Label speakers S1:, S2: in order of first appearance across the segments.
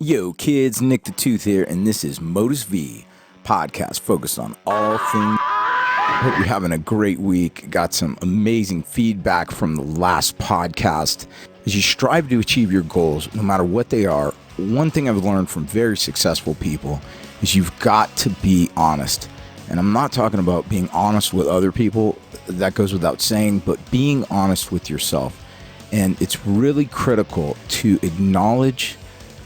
S1: Yo, kids, Nick the Tooth here, and this is Modus V, podcast focused on all things. Hope you're having a great week. Got some amazing feedback from the last podcast. As you strive to achieve your goals, no matter what they are, one thing I've learned from very successful people is you've got to be honest. And I'm not talking about being honest with other people, that goes without saying, but being honest with yourself. And it's really critical to acknowledge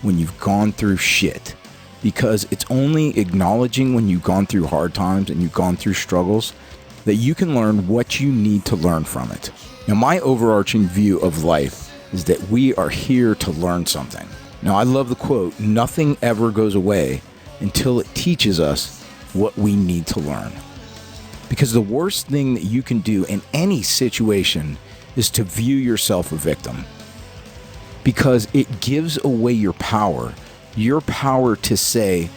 S1: when you've gone through shit, because it's only acknowledging when you've gone through hard times and you've gone through struggles that you can learn what you need to learn from it. Now, my overarching view of life is that we are here to learn something. Now, I love the quote, nothing ever goes away until it teaches us what we need to learn. Because the worst thing that you can do in any situation is to view yourself a victim. Because it gives away your power to say,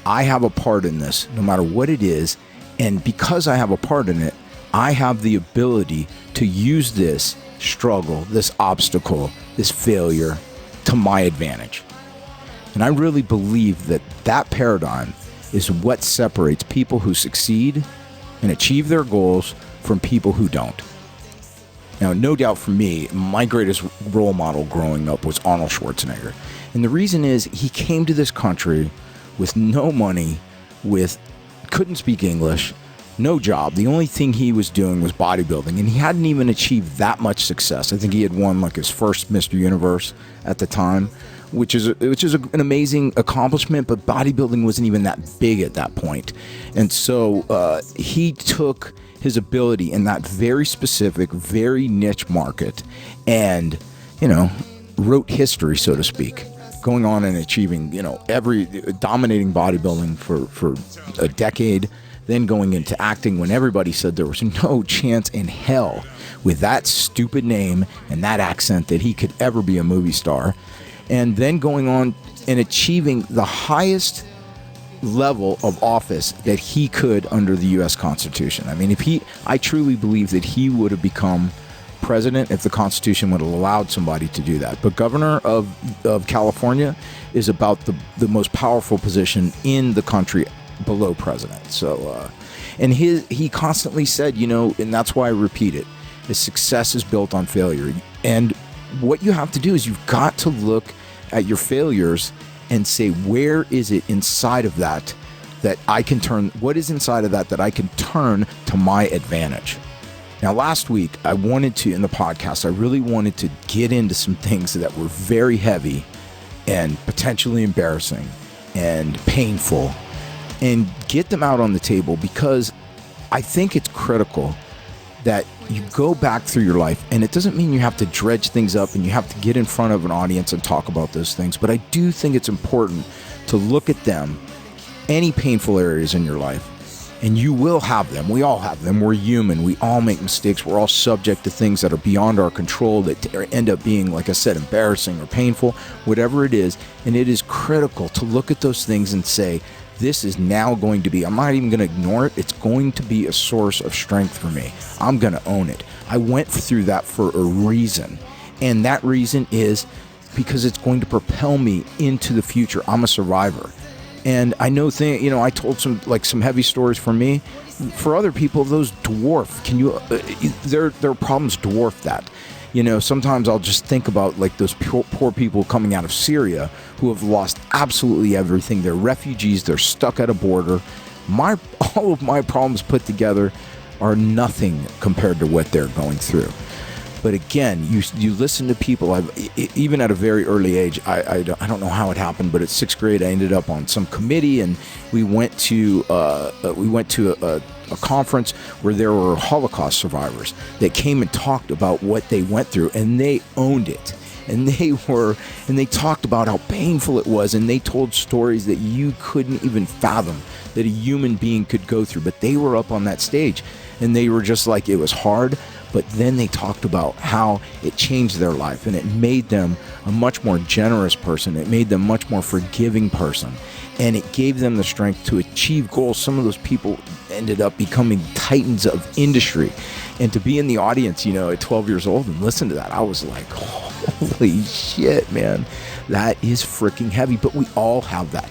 S1: I have a part in this, no matter what it is. And because I have a part in it, I have the ability to use this struggle, this obstacle, this failure to my advantage. And I really believe that that paradigm is what separates people who succeed and achieve their goals from people who don't. Now, no doubt for me, my greatest role model growing up was Arnold Schwarzenegger. And the reason is he came to this country with no money, couldn't speak English, no job. The only thing he was doing was bodybuilding, and he hadn't even achieved that much success. I think he had won like his first Mr. Universe at the time, which is an amazing accomplishment, but bodybuilding wasn't even that big at that point. And so he took his ability in that very specific, very niche market and, wrote history, so to speak, going on and achieving, dominating bodybuilding for a decade, then going into acting when everybody said there was no chance in hell with that stupid name and that accent that he could ever be a movie star, and then going on and achieving the highest level of office that he could under the U.S. Constitution. I mean, I truly believe that he would have become president if the Constitution would have allowed somebody to do that. But governor of California is about the most powerful position in the country below president. So, and he constantly said, and that's why I repeat it, is success is built on failure. And what you have to do is you've got to look at your failures and say, where is it inside of that I can turn, what is inside of that I can turn to my advantage? Now, last week, in the podcast, I really wanted to get into some things that were very heavy and potentially embarrassing and painful and get them out on the table, because I think it's critical that you go back through your life, and it doesn't mean you have to dredge things up and you have to get in front of an audience and talk about those things, but I do think it's important to look at them, any painful areas in your life, and you will have them. We all have them. We're human. We all make mistakes. We're all subject to things that are beyond our control that end up being, like I said, embarrassing or painful, whatever it is, and it is critical to look at those things and say, this is now going to be, I'm not even going to ignore it. It's going to be a source of strength for me. I'm going to own it. I went through that for a reason. And that reason is because it's going to propel me into the future. I'm a survivor. And I know I told some heavy stories for me. For other people, those dwarf. Their problems dwarf that. Sometimes I'll just think about like those poor people coming out of Syria who have lost absolutely everything. They're refugees. They're stuck at a border. All of my problems put together are nothing compared to what they're going through. But again, you listen to people. Even at a very early age, I don't know how it happened, but at 6th grade, I ended up on some committee, and we went to a conference where there were Holocaust survivors that came and talked about what they went through, and they owned it. And they talked about how painful it was, and they told stories that you couldn't even fathom that a human being could go through. But they were up on that stage, and they were just like, it was hard. But then they talked about how it changed their life, and it made them a much more generous person. It made them a much more forgiving person, and it gave them the strength to achieve goals. Some of those people ended up becoming titans of industry. And to be in the audience, at 12 years old and listen to that, I was like, holy shit, man. That is freaking heavy, but we all have that.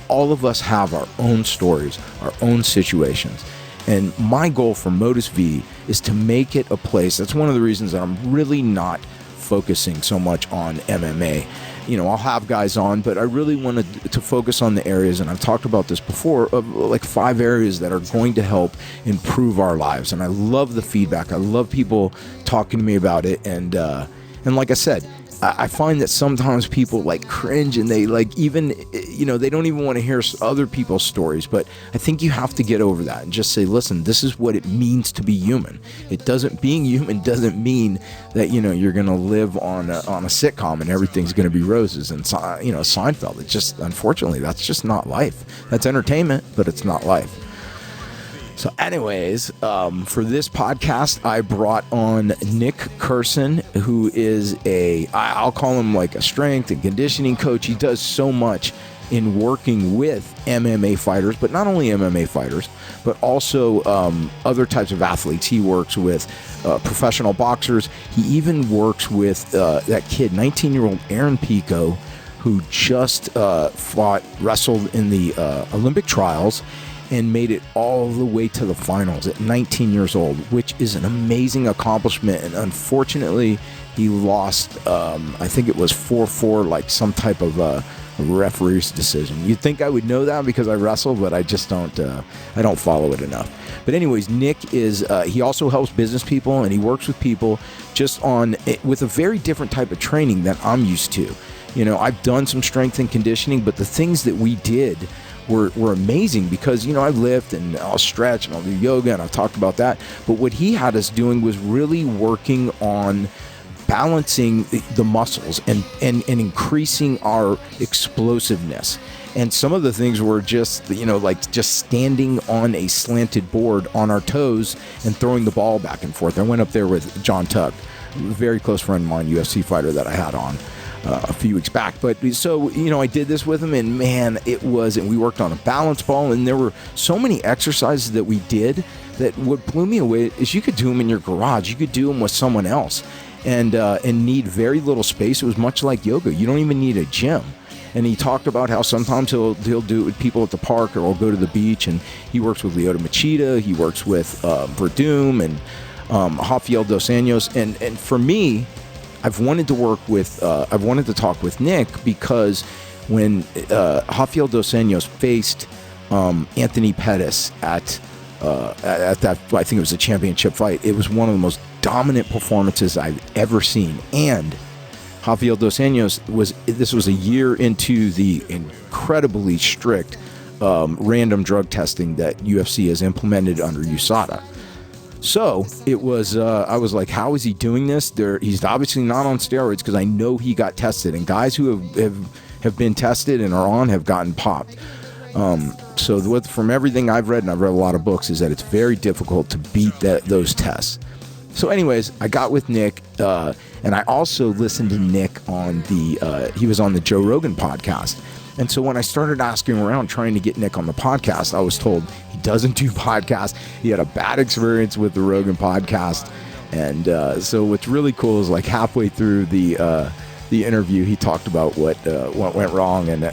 S1: All of us have our own stories, our own situations. And my goal for Modus V is to make it a place. That's one of the reasons that I'm really not focusing so much on MMA. I'll have guys on, but I really wanted to focus on the areas, and I've talked about this before, of like 5 areas that are going to help improve our lives. And I love the feedback. I love people talking to me about it. And like I said, I find that sometimes people like cringe, and they like even, they don't even want to hear other people's stories. But I think you have to get over that and just say, listen, this is what it means to be human. Being human doesn't mean that, you're going to live on a sitcom and everything's going to be roses and, Seinfeld. It's just, unfortunately, that's just not life. That's entertainment, but it's not life. So anyways, for this podcast, I brought on Nick Curson, who is I'll call him like a strength and conditioning coach. He does so much in working with MMA fighters, but not only MMA fighters, but also other types of athletes. He works with professional boxers. He even works with that kid, 19-year-old Aaron Pico, who just wrestled in the Olympic trials and made it all the way to the finals at 19 years old, which is an amazing accomplishment. And unfortunately, he lost, I think it was 4-4, like some type of referee's decision. You'd think I would know that because I wrestle, but I just don't, I don't follow it enough. But anyways, Nick is, he also helps business people, and he works with people just with a very different type of training that I'm used to. I've done some strength and conditioning, but the things that we did were amazing because, I lift and I'll stretch and I'll do yoga, and I've talked about that. But what he had us doing was really working on balancing the muscles and increasing our explosiveness. And some of the things were just, like just standing on a slanted board on our toes and throwing the ball back and forth. I went up there with John Tuck, a very close friend of mine, UFC fighter that I had on a few weeks back. But so, I did this with him, and man, and we worked on a balance ball, and there were so many exercises that we did that what blew me away is you could do them in your garage. You could do them with someone else and need very little space. It was much like yoga. You don't even need a gym. And he talked about how sometimes he'll do it with people at the park, or he'll go to the beach, and he works with Lyoto Machida. He works with Verdum and Rafael Dos Anjos. And for me, I've wanted to talk with Nick because when Rafael Dos Anjos faced Anthony Pettis at that, I think it was a championship fight, it was one of the most dominant performances I've ever seen. And Rafael Dos Anjos this was a year into the incredibly strict random drug testing that UFC has implemented under USADA. So it was, I was like, how is he doing this? He's obviously not on steroids, because I know he got tested, and guys who have been tested and are on have gotten popped. So from everything I've read, and I've read a lot of books, is that it's very difficult to beat those tests. So anyways, I got with Nick, and I also listened to Nick on he was on the Joe Rogan podcast. And so when I started asking around trying to get Nick on the podcast, I was told he doesn't do podcasts. He had a bad experience with the Rogan podcast. And so what's really cool is, like, halfway through the interview, he talked about what went wrong and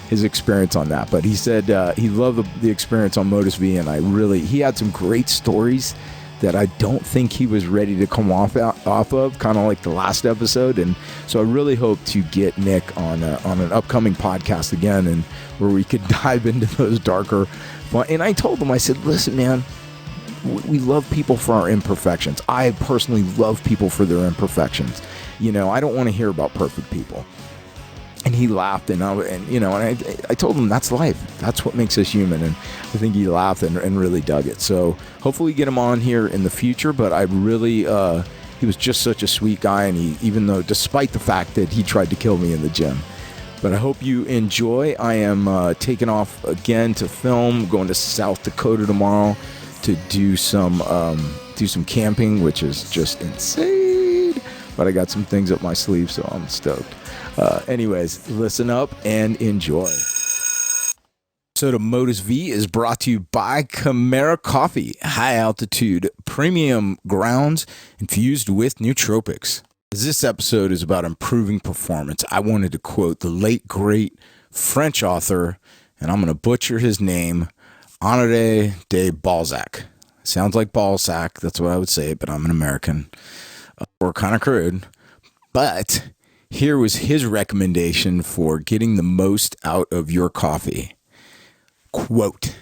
S1: his experience on that. But he said he loved the experience on Modus V, and he had some great stories that I don't think he was ready to come off of, kind of like the last episode. And so I really hope to get Nick on an upcoming podcast again, and where we could dive into those darker fun. And I told him, I said, listen, man, we love people for our imperfections. I personally love people for their imperfections. I don't want to hear about perfect people. And he laughed, and I told him that's life. That's what makes us human. And I think he laughed and really dug it. So hopefully get him on here in the future. But I really, he was just such a sweet guy. And despite the fact that he tried to kill me in the gym. But I hope you enjoy. I am taking off again to film, going to South Dakota tomorrow to do some camping, which is just insane. But I got some things up my sleeve, so I'm stoked. Anyways, listen up and enjoy. So the Modus V is brought to you by Chimera Coffee, high altitude premium grounds infused with nootropics. As this episode is about improving performance, I wanted to quote the late, great French author, and I'm going to butcher his name, Honoré de Balzac. Sounds like Balzac, that's what I would say, but I'm an American. Or kind of crude. But here was his recommendation for getting the most out of your coffee. Quote,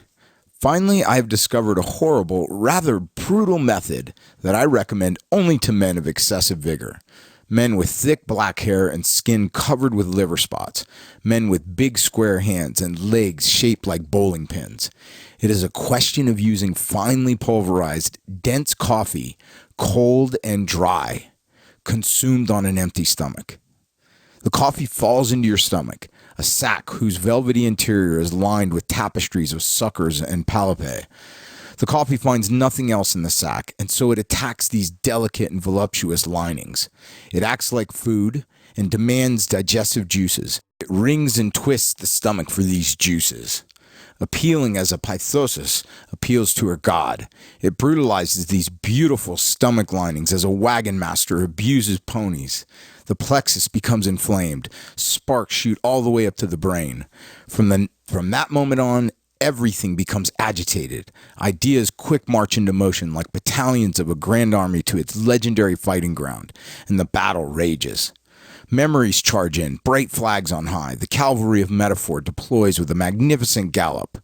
S1: "Finally, I have discovered a horrible, rather brutal method that I recommend only to men of excessive vigor. Men with thick black hair and skin covered with liver spots. Men with big square hands and legs shaped like bowling pins. It is a question of using finely pulverized, dense coffee, cold and dry, consumed on an empty stomach. The coffee falls into your stomach, a sack whose velvety interior is lined with tapestries of suckers and palpae. The coffee finds nothing else in the sack, and so it attacks these delicate and voluptuous linings. It acts like food and demands digestive juices. It wrings and twists the stomach for these juices. Appealing as a pythosis appeals to her god. It brutalizes these beautiful stomach linings as a wagon master abuses ponies. The plexus becomes inflamed. Sparks shoot all the way up to the brain. From that moment on, everything becomes agitated. Ideas quick march into motion like battalions of a grand army to its legendary fighting ground, and the battle rages. Memories charge in, bright flags on high. The cavalry of metaphor deploys with a magnificent gallop.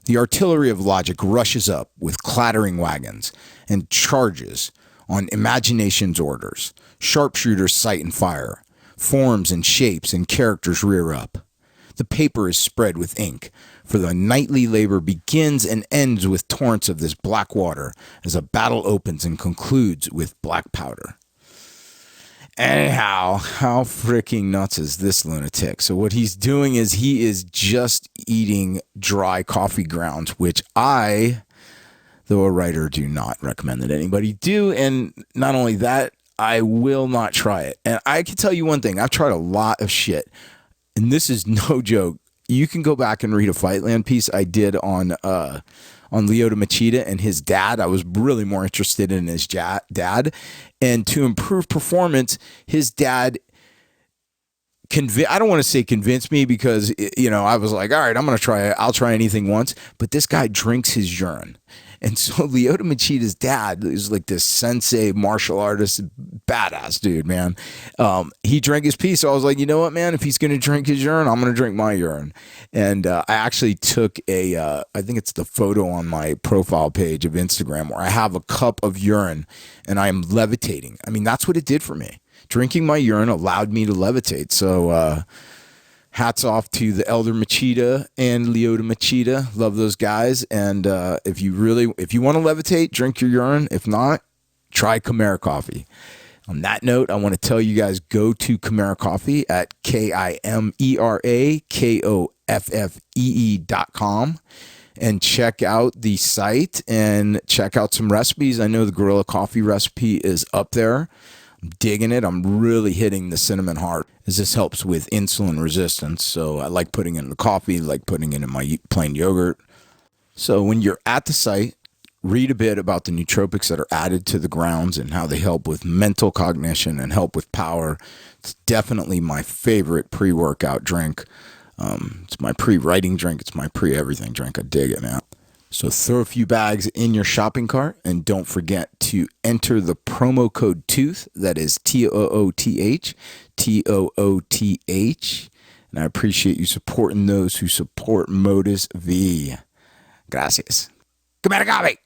S1: The artillery of logic rushes up with clattering wagons and charges on imagination's orders. Sharpshooters sight and fire. Forms and shapes and characters rear up. The paper is spread with ink, for the nightly labor begins and ends with torrents of this black water as a battle opens and concludes with black powder. Anyhow, how freaking nuts is this lunatic? So what he's doing is he is just eating dry coffee grounds, which I, though a writer, do not recommend that anybody do. And not only that, I will not try it. And I can tell you one thing. I've tried a lot of shit, and this is no joke. You can go back and read a Fightland piece I did on Lyoto Machida and his dad. I was really more interested in his dad. And to improve performance, his dad, I don't want to say convinced me because, I was like, all right, I'm going to try it. I'll try anything once. But this guy drinks his urine. And so Lyoto Machida's dad is like this sensei martial artist, badass dude, man. He drank his pee. So I was like, you know what, man? If he's going to drink his urine, I'm going to drink my urine. And I actually took I think it's the photo on my profile page of Instagram where I have a cup of urine and I am levitating. I mean, that's what it did for me. Drinking my urine allowed me to levitate. So, hats off to the Elder Machida and Lyoto Machida. Love those guys. And if you want to levitate, drink your urine. If not, try Chimera Coffee. On that note, I want to tell you guys, go to Chimera Coffee at KIMERAKOFFEE.com and check out the site and check out some recipes. I know the Gorilla Coffee recipe is up there. I'm digging it. I'm really hitting the cinnamon hard, as this helps with insulin resistance. So I like putting it in the coffee, like putting it in my plain yogurt. So when you're at the site, read a bit about the nootropics that are added to the grounds and how they help with mental cognition and help with power. It's definitely my favorite pre-workout drink. It's my pre-writing drink. It's my pre-everything drink. I dig it, man. So throw a few bags in your shopping cart and don't forget to enter the promo code TOOTH. That is TOOTH, TOOTH. And I appreciate you supporting those who support Modus V. Gracias. Chimera Coffee.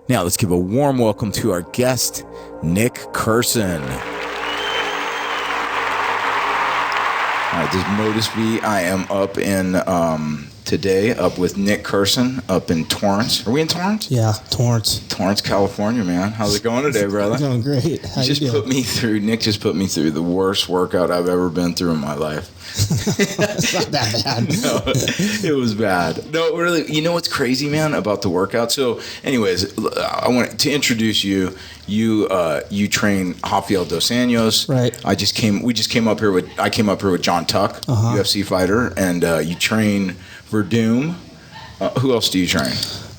S1: Now let's give a warm welcome to our guest, Nick Curson. All right, this is Modus V. I am up in today, up with Nick Curson, up in Torrance. Are we in Torrance?
S2: Yeah, Torrance.
S1: Torrance, California, man. How's it going today, brother?
S2: Going great. How you doing?
S1: Nick just put me through the worst workout I've ever been through in my life.
S2: It's not that bad.
S1: No, it was bad. No, really, you know what's crazy, man, about the workout? So, anyways, I want to introduce you. You train Rafael Dos Anjos.
S2: Right.
S1: I came up here with John Tuck, UFC fighter, and you train Verdum. Who else do you train?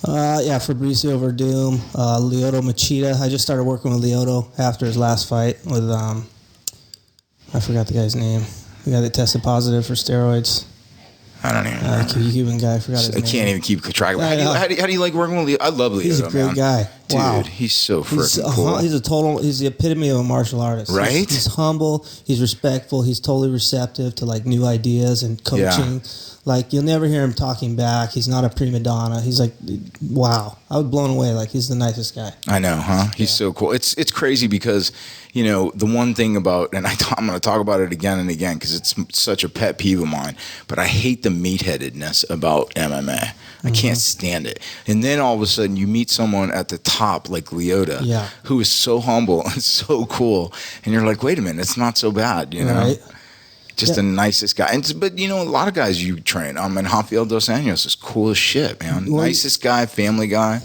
S2: Fabricio Verdum, Lyoto Machida. I just started working with Lyoto after his last fight with, I forgot the guy's name. The guy that tested positive for steroids.
S1: I don't even remember.
S2: Cuban guy. I forgot his name.
S1: I can't even keep track of it. How do you like working with Leo? I love Leo.
S2: He's a great guy.
S1: Dude,
S2: wow.
S1: He's so freaking cool.
S2: He's the epitome of a martial artist.
S1: Right?
S2: He's humble. He's respectful. He's totally receptive to like new ideas and coaching. Yeah. Like you'll never hear him talking back. He's not a prima donna. He's like, wow. I was blown away. Like he's the nicest guy.
S1: I know, huh? He's so cool. It's crazy because, you know, the one thing about, and I'm going to talk about it again and again because it's such a pet peeve of mine, but I hate the meatheadedness about MMA. I can't stand it. And then all of a sudden you meet someone at the top like Lyoto, who is so humble and so cool. And you're like, wait a minute, it's not so bad, you know? Right. Just the nicest guy. But, you know, a lot of guys you train. And Rafael Dos Anjos is cool as shit, man. Well, nicest guy, family guy.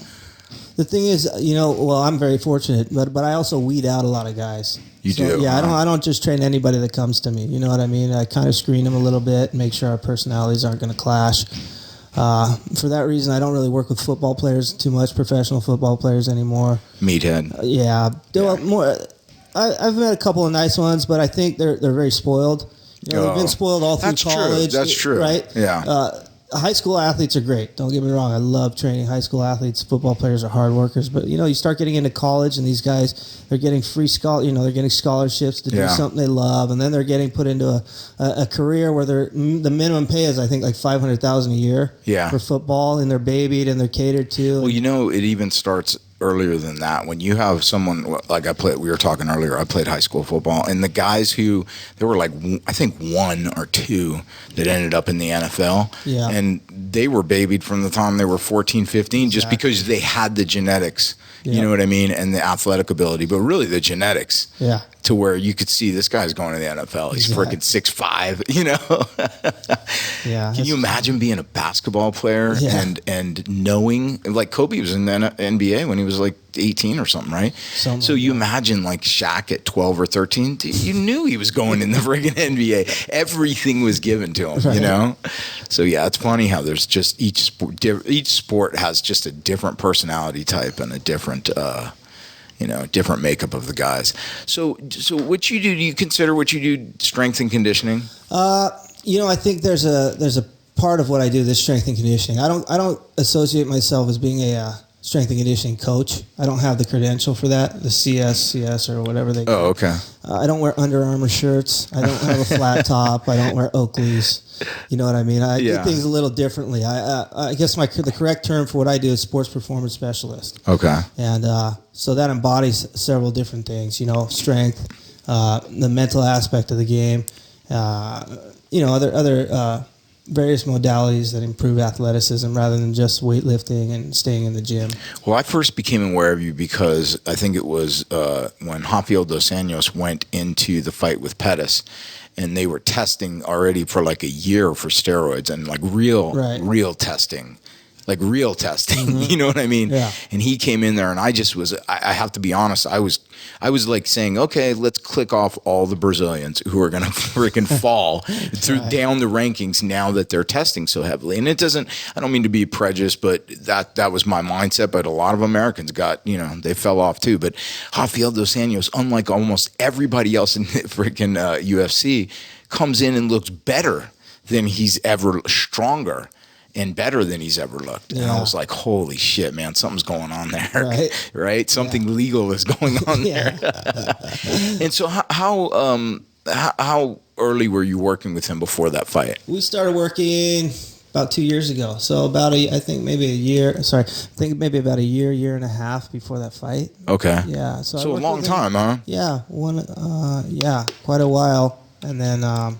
S2: The thing is, you know, well, I'm very fortunate, but I also weed out a lot of guys.
S1: You do?
S2: Yeah, I don't just train anybody that comes to me. You know what I mean? I kind of screen them a little bit, make sure our personalities aren't going to clash. For that reason, I don't really work with football players too much, professional football players anymore.
S1: Meathead.
S2: I've met a couple of nice ones, but I think they're very spoiled. You know, they've been spoiled all through college.
S1: That's true.
S2: Right?
S1: Yeah.
S2: High school athletes are great. Don't get me wrong. I love training high school athletes. Football players are hard workers. But, you know, you start getting into college and these guys, they're getting they're getting scholarships to do something they love. And then they're getting put into a career where the minimum pay is, I think, like $500,000 a year for football. And they're babied and they're catered to.
S1: Well, you know, it even starts earlier than that. When you have someone like we were talking earlier, I played high school football, and the guys there were like, I think 1 or 2 that ended up in the NFL, and they were babied from the time they were 14, 15, just because they had the genetics, you know what I mean, and the athletic ability, but really the genetics.
S2: Yeah.
S1: To where you could see this guy's going to the NFL. He's freaking 6'5", you know?
S2: Yeah.
S1: Can you imagine being a basketball player and knowing, like Kobe was in the NBA when he was like 18 or something, right? So you imagine like Shaq at 12 or 13, you knew he was going in the friggin' NBA. Everything was given to him, you know? So yeah, it's funny how there's just each sport has just a different personality type and a different different makeup of the guys. So what you do you consider what you do strength and conditioning?
S2: You know, I think there's a part of what I do that's strength and conditioning. I don't associate myself as being a strength and conditioning coach. I don't have the credential for that, the CS or whatever they call it.
S1: Oh, okay.
S2: I don't wear Under Armour shirts. I don't have a flat top. I don't wear Oakleys. You know what I mean? I do things a little differently. I guess the correct term for what I do is sports performance specialist.
S1: Okay.
S2: And so that embodies several different things, you know, strength, the mental aspect of the game, other various modalities that improve athleticism rather than just weightlifting and staying in the gym.
S1: Well, I first became aware of you because I think it was when Rafael Dos Anjos went into the fight with Pettis, and they were testing already for like a year for steroids and like real testing. Like real testing, you know what I mean?
S2: Yeah.
S1: And he came in there, and I just was. I have to be honest. I was like saying, okay, let's click off all the Brazilians who are gonna freaking fall down the rankings now that they're testing so heavily. And it doesn't. I don't mean to be prejudiced, but that was my mindset. But a lot of Americans they fell off too. But Rafael Dos Anjos, unlike almost everybody else in the freaking UFC, comes in and looks better than he's ever stronger. And better than he's ever looked. And I was like, holy shit, man, something's going on there. Right? Something legal is going on there. And so how early were you working with him before that fight?
S2: We started working about 2 years ago. So about maybe about a year and a half before that fight.
S1: Okay.
S2: Yeah.
S1: So a long time, huh?
S2: Yeah. Quite a while. And then I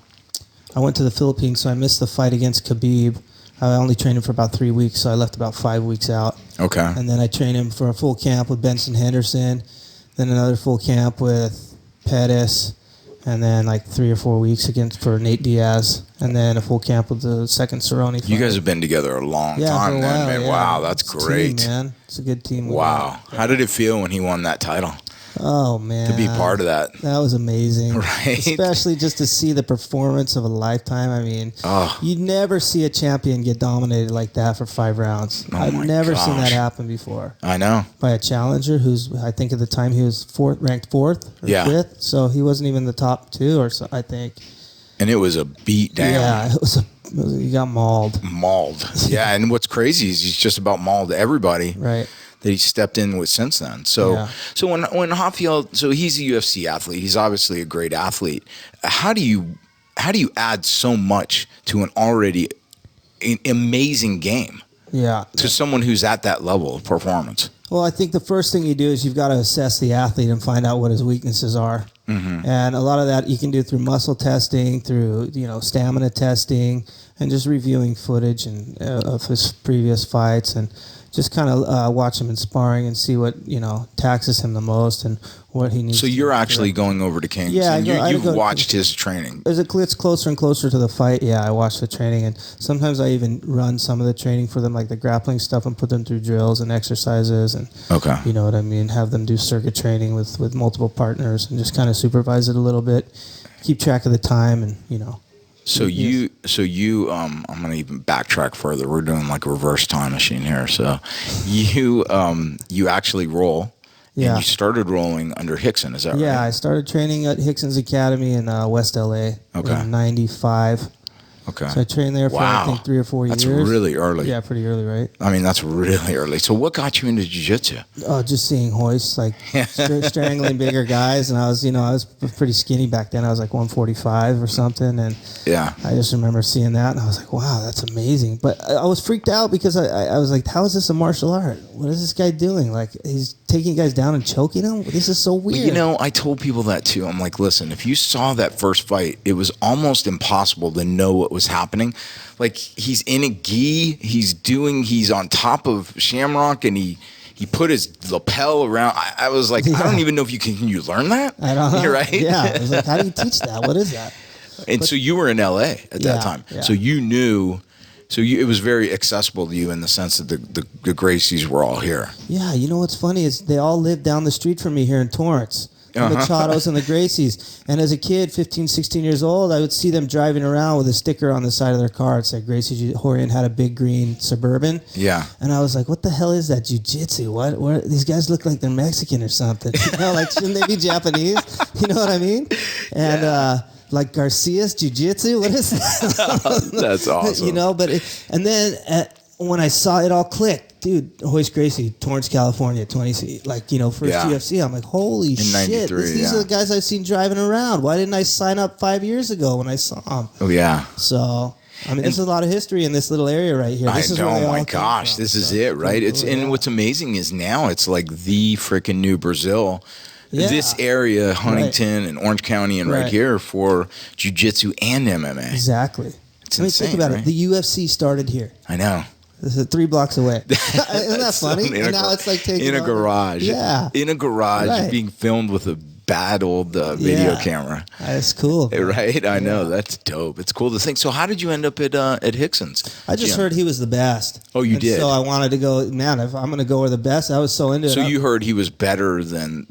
S2: went to the Philippines, so I missed the fight against Khabib. I only trained him for about 3 weeks, so I left about 5 weeks out.
S1: Okay.
S2: And then I trained him for a full camp with Benson Henderson, then another full camp with Pettis, and then like 3 or 4 weeks for Nate Diaz, and then a full camp with the second Cerrone fight.
S1: You guys have been together a long time, man.
S2: Yeah.
S1: Wow, that's great.
S2: Team, man. It's a good team.
S1: Wow. How did it feel when he won that title?
S2: Oh man,
S1: to be part of that.
S2: That was amazing,
S1: Right?
S2: Especially just to see the performance of a lifetime. I mean, you'd never see a champion get dominated like that for 5 rounds. I've never seen that happen before.
S1: I know.
S2: By a challenger who's, I think at the time he was ranked fourth or fifth, so he wasn't even the top 2 or so, I think.
S1: And it was a beat down.
S2: Yeah, he got mauled.
S1: Yeah, and what's crazy is he's just about mauled everybody.
S2: Right.
S1: That he stepped in with since then. So when Rafael, so he's a UFC athlete. He's obviously a great athlete. How do you add so much to an already amazing game?
S2: Yeah.
S1: To someone who's at that level of performance.
S2: Well, I think the first thing you do is you've got to assess the athlete and find out what his weaknesses are. Mm-hmm. And a lot of that you can do through muscle testing, through stamina testing, and just reviewing footage and of his previous fights, and just kind of watch him in sparring and see what taxes him the most and what he needs.
S1: So you're actually going over to King's, and you've watched his training.
S2: As it gets closer and closer to the fight, I watch the training, and sometimes I even run some of the training for them, like the grappling stuff, and put them through drills and exercises, and you know what I mean, have them do circuit training with multiple partners, and just kind of supervise it a little bit, keep track of the time, and
S1: So you, I'm going to even backtrack further. We're doing like a reverse time machine here. So you actually roll, and you started rolling under Hickson. Is that right?
S2: Yeah, I started training at Hickson's Academy in West LA in 95.
S1: Okay.
S2: So I trained there for I think 3 or 4 years.
S1: That's really early.
S2: Yeah, pretty early, right?
S1: I mean, that's really early. So what got you into jiu-jitsu?
S2: Oh, just seeing hoists, like strangling bigger guys. And I was pretty skinny back then. I was like 145 or something. And I just remember seeing that, and I was like, wow, that's amazing. But I was freaked out because I was like, how is this a martial art? What is this guy doing? Like, he's taking guys down and choking them? This is so weird.
S1: I told people that too. I'm like, listen, if you saw that first fight, it was almost impossible to know what was happening. Like, he's in a gi, he's on top of Shamrock, and he put his lapel around. I was like, I don't even know if can you learn that?
S2: I don't know.
S1: You're right?
S2: Yeah. I was like, how do you teach that? What is that?
S1: So you were in LA at that time. Yeah. So you knew. So it was very accessible to you in the sense that the Gracies were all here.
S2: Yeah, what's funny is they all lived down the street from me here in Torrance. The Machados and the Gracies. And as a kid, 15, 16 years old, I would see them driving around with a sticker on the side of their car. It said Gracie Horian had a big green Suburban.
S1: Yeah.
S2: And I was like, what the hell is that jiu-jitsu? What? These guys look like they're Mexican or something. Like, shouldn't they be Japanese? You know what I mean? And like Garcia's jiu-jitsu? What is that?
S1: That's awesome.
S2: And then when I saw it all click, dude, Hoist Gracie, Torrance, California, first UFC. I'm like, holy shit. These are the guys I've seen driving around. Why didn't I sign up 5 years ago when I saw them?
S1: Oh, yeah.
S2: So, there's a lot of history in this little area right here. This is where
S1: oh my gosh, this is it, right? And what's amazing is now it's like the freaking new Brazil. Yeah. This area, Huntington and Orange County and right here for jiu-jitsu and MMA.
S2: Exactly.
S1: It's insane,
S2: think about
S1: right?
S2: it. The UFC started here.
S1: I know.
S2: This is 3 blocks away. Isn't that funny? And now it's like taking
S1: in a garage.
S2: Yeah.
S1: In a garage being filmed with a bad old video camera.
S2: That's cool.
S1: Right? I know. That's dope. It's cool to think. So how did you end up at Hickson's?
S2: I just heard he was the best.
S1: Oh, you did?
S2: So I wanted to go, man, if I'm going to go where the best, I was so into it.
S1: So you heard he was better than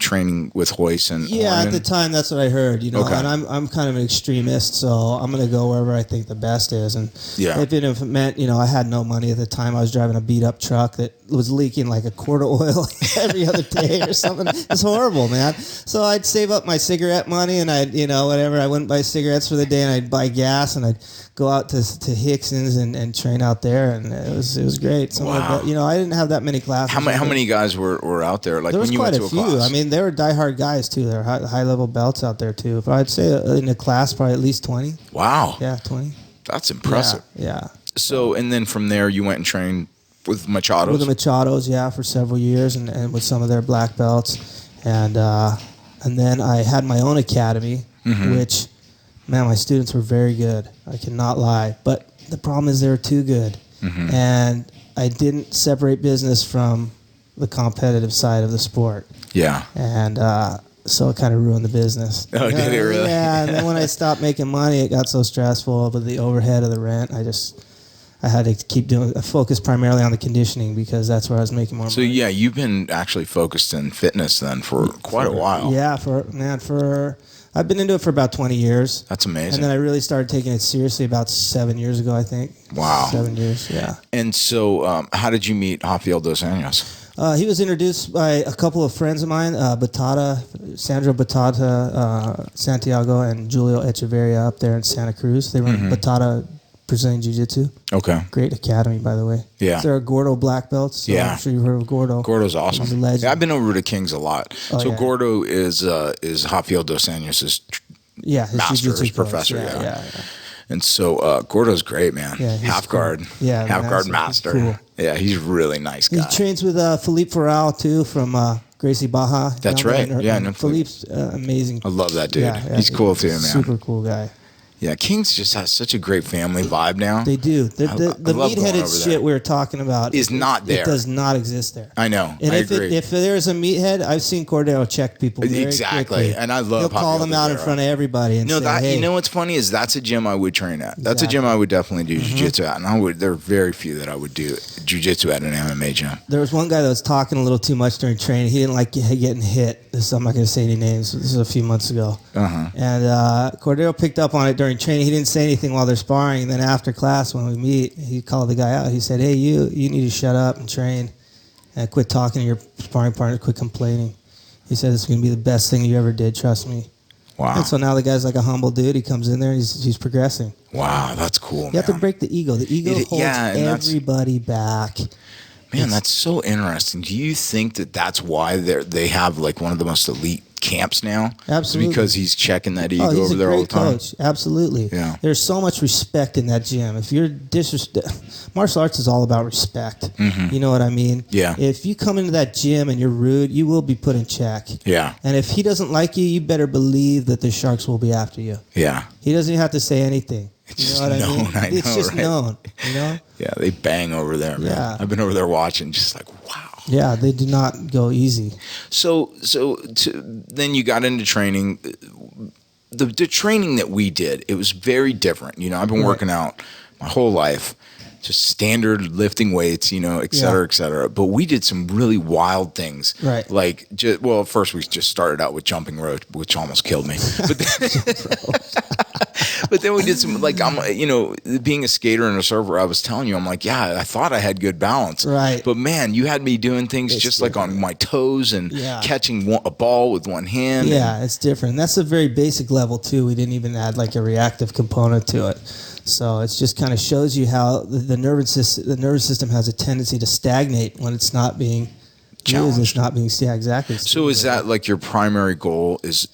S1: training with Hoist and
S2: at the time, that's what I heard, And I'm kind of an extremist, so I'm going to go wherever I think the best is. And if it meant, I had no money at the time. I was driving a beat-up truck that was leaking like a quart of oil every other day or something. It's horrible, man. So I'd save up my cigarette money, and I'd, whatever. I wouldn't buy cigarettes for the day, and I'd buy gas, and I'd go out to Hickson's and train out there, and it was great.
S1: Wow.
S2: I didn't have that many classes.
S1: How many guys were out there? Like,
S2: there was
S1: when you
S2: quite
S1: went
S2: a
S1: to a
S2: few.
S1: class?
S2: There were diehard guys too. There were high level belts out there too. But I'd say in a class probably at least 20.
S1: Wow.
S2: Yeah, 20.
S1: That's impressive.
S2: Yeah.
S1: So, and then from there you went and trained with Machados?
S2: With the Machados, for several years, and with some of their black belts. And then I had my own academy, which, man, my students were very good. I cannot lie. But the problem is they were too good. And I didn't separate business from the competitive side of the sport. Yeah. And so it kind of ruined the business.
S1: Oh, did it really?
S2: Yeah, and then when I stopped making money, it got so stressful with the overhead of the rent. I I had to keep focus primarily on the conditioning because that's where I was making more money.
S1: So yeah, you've been actually focused in fitness then for quite a while.
S2: Yeah, I've been into it for about 20 years.
S1: That's amazing.
S2: And then I really started taking it seriously about 7 years ago, I think.
S1: Wow.
S2: 7 years, yeah.
S1: And so how did you meet Rafael dos Anjos?
S2: He was introduced by a couple of friends of mine, Sandro Batata, Santiago, and Julio Echeverria up there in Santa Cruz. They run Batata Brazilian Jiu-Jitsu.
S1: Okay.
S2: Great academy, by the way.
S1: Yeah.
S2: They're Gordo black belts. So I'm sure you've heard of Gordo.
S1: Gordo's awesome.
S2: He's a legend.
S1: Yeah, I've been over to Kings a lot. Gordo is Rafael dos Anjos' master, his professor. Yeah. And so Gordo's great, man. Yeah, half guard. Cool. Yeah, half guard master. Cool. Yeah, he's a really nice guy.
S2: He trains with Felipe Ferral too from Gracie Baja.
S1: That's right. No,
S2: Philippe's amazing.
S1: I love that dude. Yeah, he's cool too, man.
S2: Super cool guy.
S1: Yeah, Kings just has such a great family vibe now.
S2: They do. The meat-headed shit we were talking about
S1: is not there.
S2: It does not exist there.
S1: I know.
S2: And
S1: I
S2: agree. If there's a meathead, I've seen Cordero check people very quickly.
S1: And I love.
S2: He'll call them out in front of everybody and say, "Hey."
S1: You know what's funny is that's a gym I would train at. That's a gym I would definitely do jiu-jitsu at, and there are very few that I would do jiu-jitsu at an MMA gym.
S2: There was one guy that was talking a little too much during training. He didn't like getting hit. I'm not going to say any names. This is a few months ago. And Cordero picked up on it during training. He didn't say anything while they're sparring, and then after class when we meet, he called the guy out. He said, "Hey, you need to shut up and train and quit talking to your sparring partner, quit complaining." He said, "This is going to be the best thing you ever did, trust me."
S1: Wow.
S2: And so now the guy's like a humble dude. He comes in there and he's progressing.
S1: Wow, that's cool,
S2: You have to break the ego. The ego holds everybody back.
S1: Man, that's so interesting. Do you think that that's why they have like one of the most elite camps now?
S2: Absolutely.
S1: Because he's checking that ego over there all the time?
S2: Coach. Absolutely.
S1: Yeah.
S2: There's so much respect in that gym. If you're martial arts is all about respect. You know what I mean?
S1: Yeah.
S2: If you come into that gym and you're rude, you will be put in check.
S1: Yeah.
S2: And if he doesn't like you, you better believe that the sharks will be after you.
S1: Yeah.
S2: He doesn't even have to say anything.
S1: It's just known.
S2: It's just known. You know?
S1: Yeah, they bang over there, man. Yeah. I've been over there watching, just like, wow.
S2: Yeah, they do not go easy.
S1: So then you got into training. The training that we did, it was very different. You know, I've been working out my whole life, just standard lifting weights, you know, et cetera, et cetera. But we did some really wild things.
S2: Right.
S1: Like, first we just started out with jumping rope, which almost killed me. But then we did some, like, being a skater and a surfer, I was telling you, I'm like, yeah, I thought I had good balance.
S2: Right.
S1: But man, you had me doing things just like on my toes and catching a ball with one hand.
S2: Yeah, it's different. That's a very basic level too. We didn't even add like a reactive component to it. So it just kind of shows you how the nervous system has a tendency to stagnate when it's not being challenged. It's not being exactly.
S1: So is that like your primary goal? Is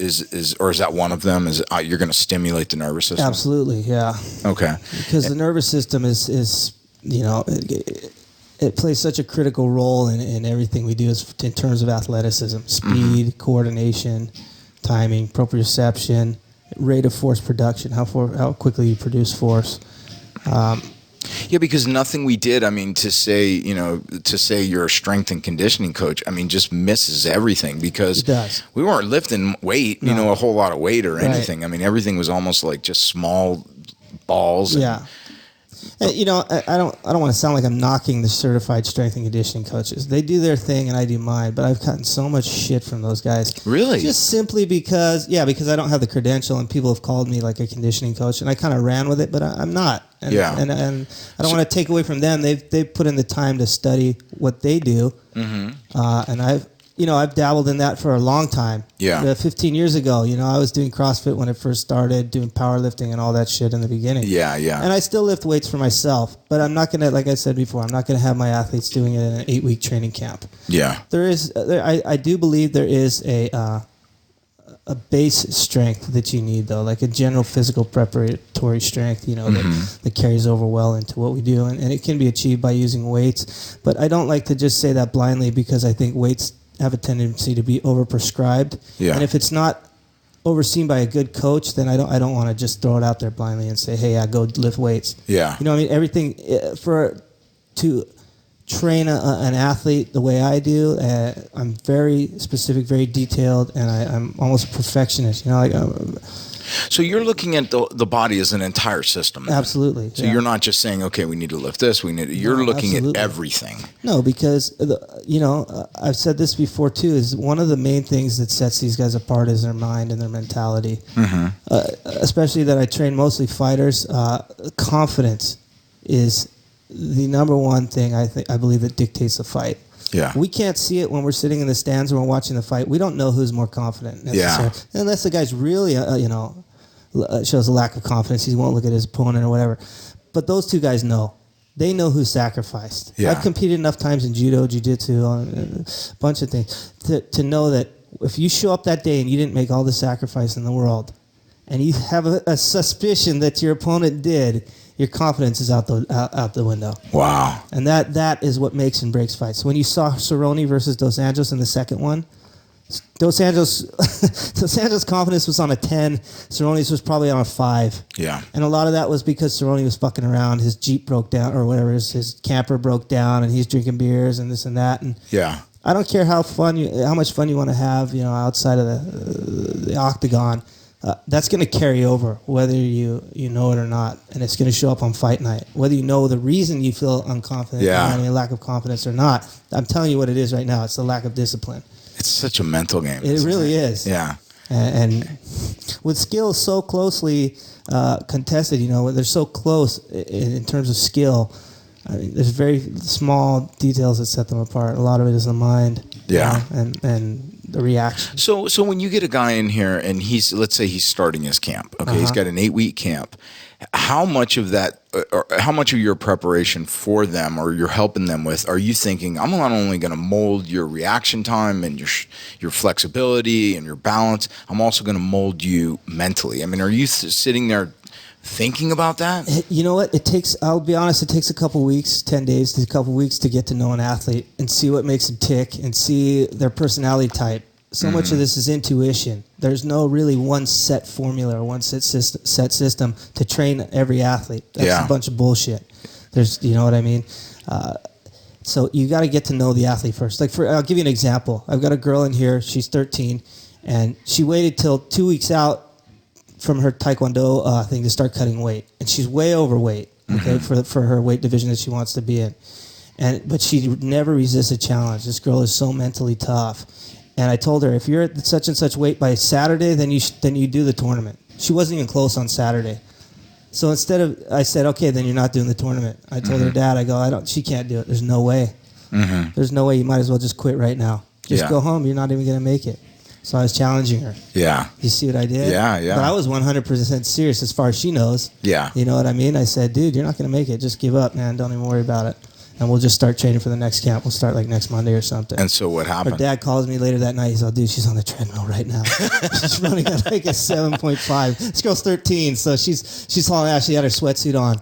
S1: or is that one of them? Is you're going to stimulate the nervous system?
S2: Absolutely, yeah.
S1: Okay.
S2: Because the nervous system is it plays such a critical role in everything we do in terms of athleticism, speed, coordination, timing, proprioception, rate of force production, how quickly you produce force.
S1: Yeah, because nothing we did, I mean, to say you're a strength and conditioning coach, I mean, just misses everything because we weren't lifting weight, a whole lot of weight or anything. I mean, everything was almost like just small balls.
S2: Yeah. And, I don't want to sound like I'm knocking the certified strength and conditioning coaches. They do their thing and I do mine, but I've gotten so much shit from those guys.
S1: Really?
S2: Just simply because I don't have the credential and people have called me like a conditioning coach and I kind of ran with it, but I'm not. And I don't want to take away from them. They've put in the time to study what they do. And I've dabbled in that for a long time.
S1: Yeah.
S2: 15 years ago, I was doing CrossFit when it first started, doing powerlifting and all that shit in the beginning.
S1: Yeah, yeah.
S2: And I still lift weights for myself, but I'm not going to, like I said before, I'm not going to have my athletes doing it in an 8-week training camp.
S1: Yeah.
S2: I do believe there is a base strength that you need, though, like a general physical preparatory strength, that carries over well into what we do. And it can be achieved by using weights. But I don't like to just say that blindly because I think weights have a tendency to be overprescribed. Yeah. And if it's not overseen by a good coach, then I don't want to just throw it out there blindly and say, hey, go lift weights.
S1: Yeah.
S2: Everything to train an athlete the way I do, I'm very specific, very detailed, and I'm almost a perfectionist.
S1: So you're looking at the body as an entire system. Then.
S2: Absolutely.
S1: So you're not just saying, okay, we need to lift this. You're looking
S2: absolutely.
S1: at everything.
S2: No, because I've said this before too. Is one of the main things that sets these guys apart is their mind and their mentality. Especially that I train mostly fighters. Confidence is the number one thing I believe that dictates the fight.
S1: Yeah.
S2: We can't see it when we're sitting in the stands and we're watching the fight. We don't know who's more confident necessarily. Yeah. Unless the guy's really, shows a lack of confidence. He won't look at his opponent or whatever. But those two guys know. They know who sacrificed. Yeah. I've competed enough times in judo, jiu-jitsu, a bunch of things, to know that if you show up that day and you didn't make all the sacrifice in the world, and you have a suspicion that your opponent did, your confidence is out the window. Wow. And that is what makes and breaks fights. When you saw Cerrone versus Dos Anjos in the second one, Dos Anjos' confidence was on a 10. Cerrone's was probably on a 5. Yeah. And a lot of that was because Cerrone was fucking around. His Jeep broke down, or whatever. His camper broke down, and he's drinking beers and this and that. And yeah. I don't care how much fun you want to have, outside of the octagon. That's going to carry over whether you know it or not, and it's going to show up on fight night. Whether you know the reason you feel unconfident, a lack of confidence or not, I'm telling you what it is right now. It's the lack of discipline. It's
S1: such a mental game.
S2: It really is.
S1: Yeah.
S2: And with skills so closely contested, they're so close in terms of skill. I mean, there's very small details that set them apart. A lot of it is the mind. Yeah. And the reaction.
S1: So when you get a guy in here and let's say he's starting his camp, okay, he's got an 8-week camp. How much of that, or how much of your preparation for them, or you're helping them with, are you thinking, I'm not only going to mold your reaction time and your flexibility and your balance, I'm also going to mold you mentally? I mean, are you sitting there thinking about that?
S2: You know what? I'll be honest, it takes a couple weeks, 10 days to a couple weeks to get to know an athlete and see what makes them tick and see their personality type. So much of this is intuition. There's no really one set formula or one set system to train every athlete. That's a bunch of bullshit. You know what I mean? So you got to get to know the athlete first. I'll give you an example. I've got a girl in here. She's 13, and she waited till 2 weeks out from her Taekwondo thing to start cutting weight, and she's way overweight. Okay, for her weight division that she wants to be in, but she never resists a challenge. This girl is so mentally tough. And I told her, if you're at such and such weight by Saturday, then you do the tournament. She wasn't even close on Saturday. So I said, okay, then you're not doing the tournament. I told her dad, she can't do it. There's no way. There's no way. You might as well just quit right now. Just go home. You're not even going to make it. So I was challenging her. Yeah. You see what I did?
S1: Yeah.
S2: But I was 100% serious as far as she knows. Yeah. You know what I mean? I said, dude, you're not going to make it. Just give up, man. Don't even worry about it. And we'll just start training for the next camp. We'll start next Monday or something.
S1: And so what happened?
S2: Her dad calls me later that night. He's like, dude, she's on the treadmill right now. She's running at a 7.5. This girl's 13, so she's hauling out. She had her sweatsuit on.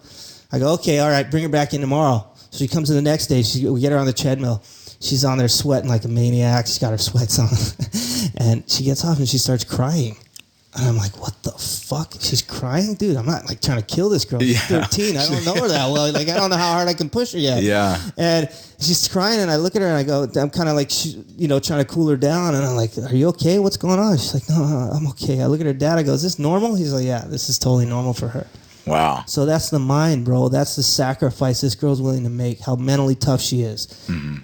S2: I go, okay, all right, bring her back in tomorrow. So she comes in the next day. We get her on the treadmill. She's on there sweating like a maniac. She's got her sweats on. And she gets off and she starts crying. And I'm like, what the fuck? She's crying? Dude, I'm not trying to kill this girl. She's 13. I don't know her that well. I don't know how hard I can push her yet. Yeah. And she's crying, and I look at her and I go, I'm kind of trying to cool her down. And I'm like, are you okay? What's going on? She's like, no, I'm okay. I look at her dad. I go, is this normal? He's like, yeah, this is totally normal for her. Wow. So that's the mind, bro. That's the sacrifice this girl's willing to make, how mentally tough she is.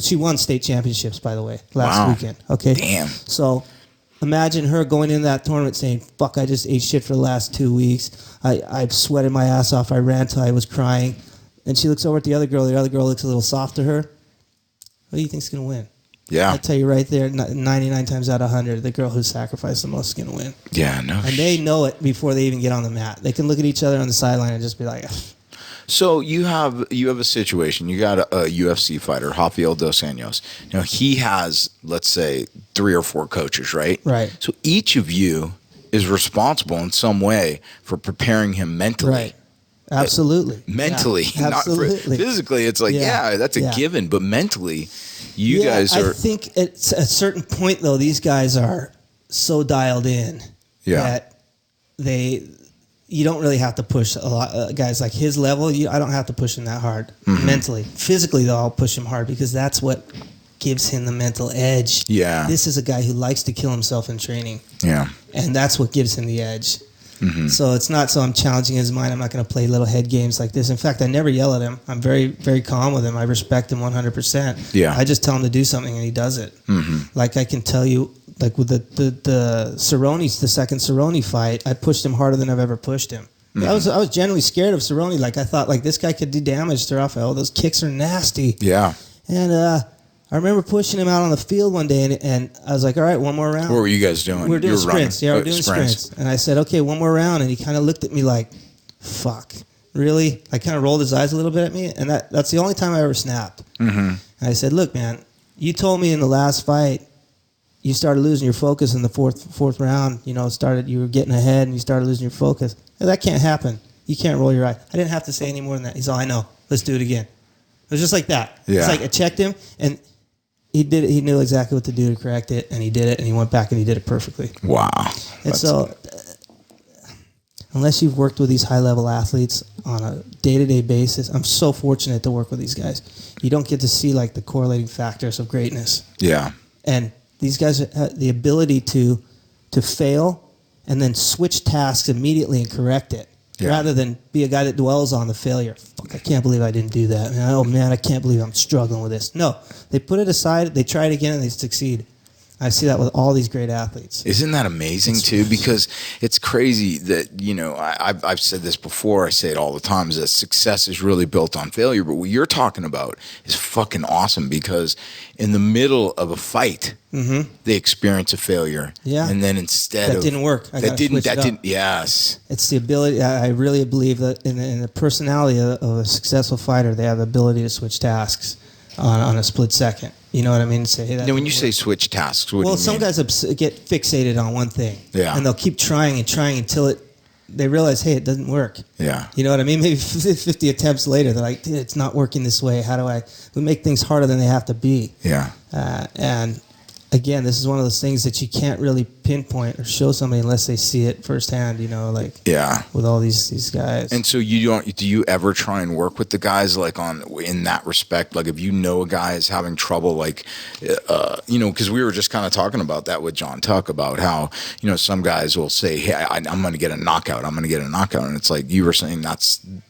S2: She won state championships, by the way, last weekend. Okay. Damn. So imagine her going into that tournament saying, fuck, I just ate shit for the last 2 weeks. I sweated my ass off. I ran till I was crying. And she looks over at the other girl. The other girl looks a little soft to her. Who do you think's going to win? Yeah. I tell you right there, 99 times out of 100, the girl who sacrificed the most is going to win. Yeah, no. And they know it before they even get on the mat. They can look at each other on the sideline and just be like,
S1: so you have a situation. You got a UFC fighter, Rafael Dos Anjos. Now he has, let's say, 3 or 4 coaches, right? Right. So each of you is responsible in some way for preparing him mentally. Right.
S2: Absolutely.
S1: Mentally, absolutely. Not for, physically. It's like, that's a given, but mentally, you guys are.
S2: I think at a certain point, though, these guys are so dialed in that you don't really have to push a lot. Guys like his level, I don't have to push him that hard mentally. Physically, though, I'll push him hard because that's what gives him the mental edge. Yeah. This is a guy who likes to kill himself in training. Yeah. And that's what gives him the edge. So it's not so I'm challenging his mind. I'm not going to play little head games like this. In fact, I never yell at him. I'm very, very calm with him. I respect him 100%.
S1: Yeah.
S2: I just tell him to do something and he does it. Like I can tell you, like with the Cerrone, the second Cerrone fight, I pushed him harder than I've ever pushed him. I was genuinely scared of Cerrone. Like I thought, like this guy could do damage to Rafael. Those kicks are nasty.
S1: Yeah.
S2: And I remember pushing him out on the field one day, and I was like, all right, one more round.
S1: What were you guys doing?
S2: We were doing sprints.
S1: Running.
S2: Yeah, we were doing sprints. And I said, okay, one more round. And he kind of looked at me like, fuck, really? I kind of rolled his eyes a little bit at me, and that's the only time I ever snapped. And I said, look, man, you told me in the last fight you started losing your focus in the fourth round. You were getting ahead, and you started losing your focus. That can't happen. You can't roll your eye. I didn't have to say any more than that. He's all, I know. Let's do it again. It was just like that.
S1: Yeah.
S2: It's like I checked him, and he did it. He knew exactly what to do to correct it, and he did it, and he went back and he did it perfectly.
S1: Wow.
S2: And so, unless you've worked with these high-level athletes on a day-to-day basis, I'm so fortunate to work with these guys. You don't get to see like the correlating factors of greatness.
S1: Yeah.
S2: And these guys have the ability to fail and then switch tasks immediately and correct it.
S1: Yeah.
S2: Rather than be a guy that dwells on the failure. Fuck, I can't believe I didn't do that. Oh, man, I can't believe I'm struggling with this. No, they put it aside, they try it again, and they succeed. I see that with all these great athletes.
S1: Isn't that amazing, too? Because it's crazy that, I've said this before, I say it all the time, is that success is really built on failure. But what you're talking about is fucking awesome because in the middle of a fight, they experience a failure.
S2: Yeah.
S1: And then instead
S2: that didn't work.
S1: Yes.
S2: It's the ability, I really believe that in the personality of a successful fighter, they have the ability to switch tasks on a split second. You know what I mean? Say, hey,
S1: now, when you say switch tasks, what do you mean?
S2: Some guys get fixated on one thing.
S1: Yeah.
S2: And they'll keep trying and trying until they realize, hey, it doesn't work.
S1: Yeah.
S2: You know what I mean? Maybe 50 attempts later, they're like, dude, it's not working this way. We make things harder than they have to be.
S1: Yeah.
S2: And again, this is one of those things that you can't really pinpoint or show somebody unless they see it firsthand, with all these guys.
S1: And so do you ever try and work with the guys in that respect? Like if you know a guy is having trouble, because we were just kind of talking about that with John Tuck about how, some guys will say, hey, I'm going to get a knockout. I'm going to get a knockout. And it's like you were saying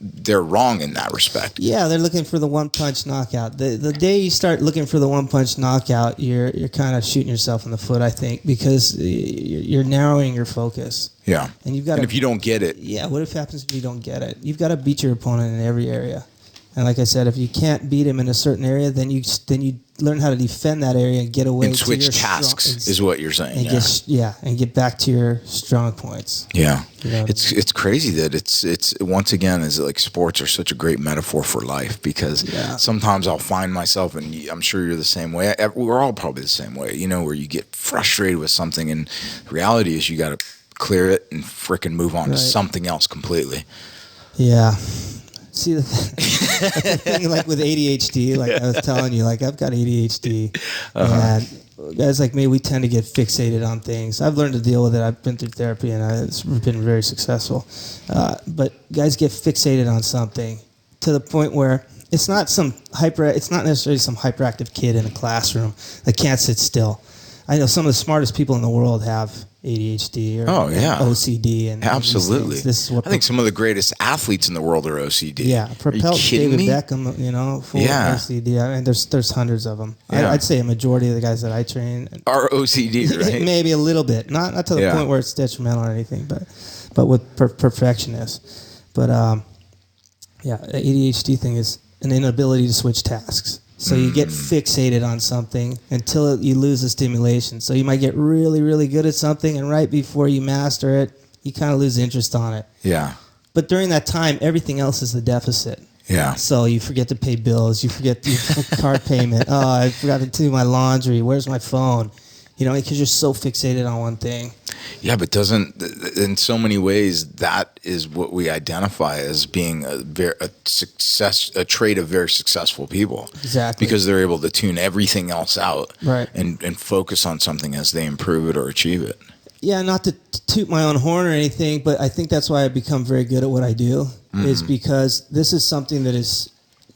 S1: they're wrong in that respect.
S2: Yeah, they're looking for the one-punch knockout. The day you start looking for the one-punch knockout, you're kind of shooting yourself in the foot, I think, because you're narrowing your focus.
S1: Yeah.
S2: And
S1: if you don't get it.
S2: Yeah, what happens if you don't get it? You've got to beat your opponent in every area. And like I said, if you can't beat him in a certain area, then you learn how to defend that area and get away
S1: and switch tasks is what you're saying.
S2: And get back to your strong points.
S1: Yeah. It's crazy that it's once again is like sports are such a great metaphor for life because sometimes I'll find myself, and I'm sure you're the same way. We're all probably the same way, where you get frustrated with something, and the reality is you got to clear it and frickin' move on to something else completely.
S2: Yeah. See, that's the thing, like with ADHD, like I was telling you, like I've got ADHD, and guys like me, we tend to get fixated on things. I've learned to deal with it. I've been through therapy, and it's been very successful. But guys get fixated on something to the point where it's not necessarily some hyperactive kid in a classroom that can't sit still. I know some of the smartest people in the world have ADHD or OCD. And
S1: absolutely.
S2: This is what
S1: I think some of the greatest athletes in the world are OCD.
S2: Yeah, propelled David Beckham, full of OCD. I mean, there's hundreds of them. Yeah. I'd say a majority of the guys that I train
S1: are OCD, right?
S2: Maybe a little bit, not to the point where it's detrimental or anything, but with perfectionists. But ADHD thing is an inability to switch tasks. So you get fixated on something until you lose the stimulation. So you might get really, really good at something, and right before you master it, you kind of lose interest on it.
S1: Yeah.
S2: But during that time, everything else is the deficit.
S1: Yeah.
S2: So you forget to pay bills. You forget your card payment. Oh, I forgot to do my laundry. Where's my phone? Because you're so fixated on one thing.
S1: Yeah, but in so many ways, that is what we identify as being a trait of very successful people.
S2: Exactly.
S1: Because they're able to tune everything else out,
S2: right,
S1: and focus on something as they improve it or achieve it.
S2: Yeah, not to toot my own horn or anything, but I think that's why I've become very good at what I do, is because this is something that is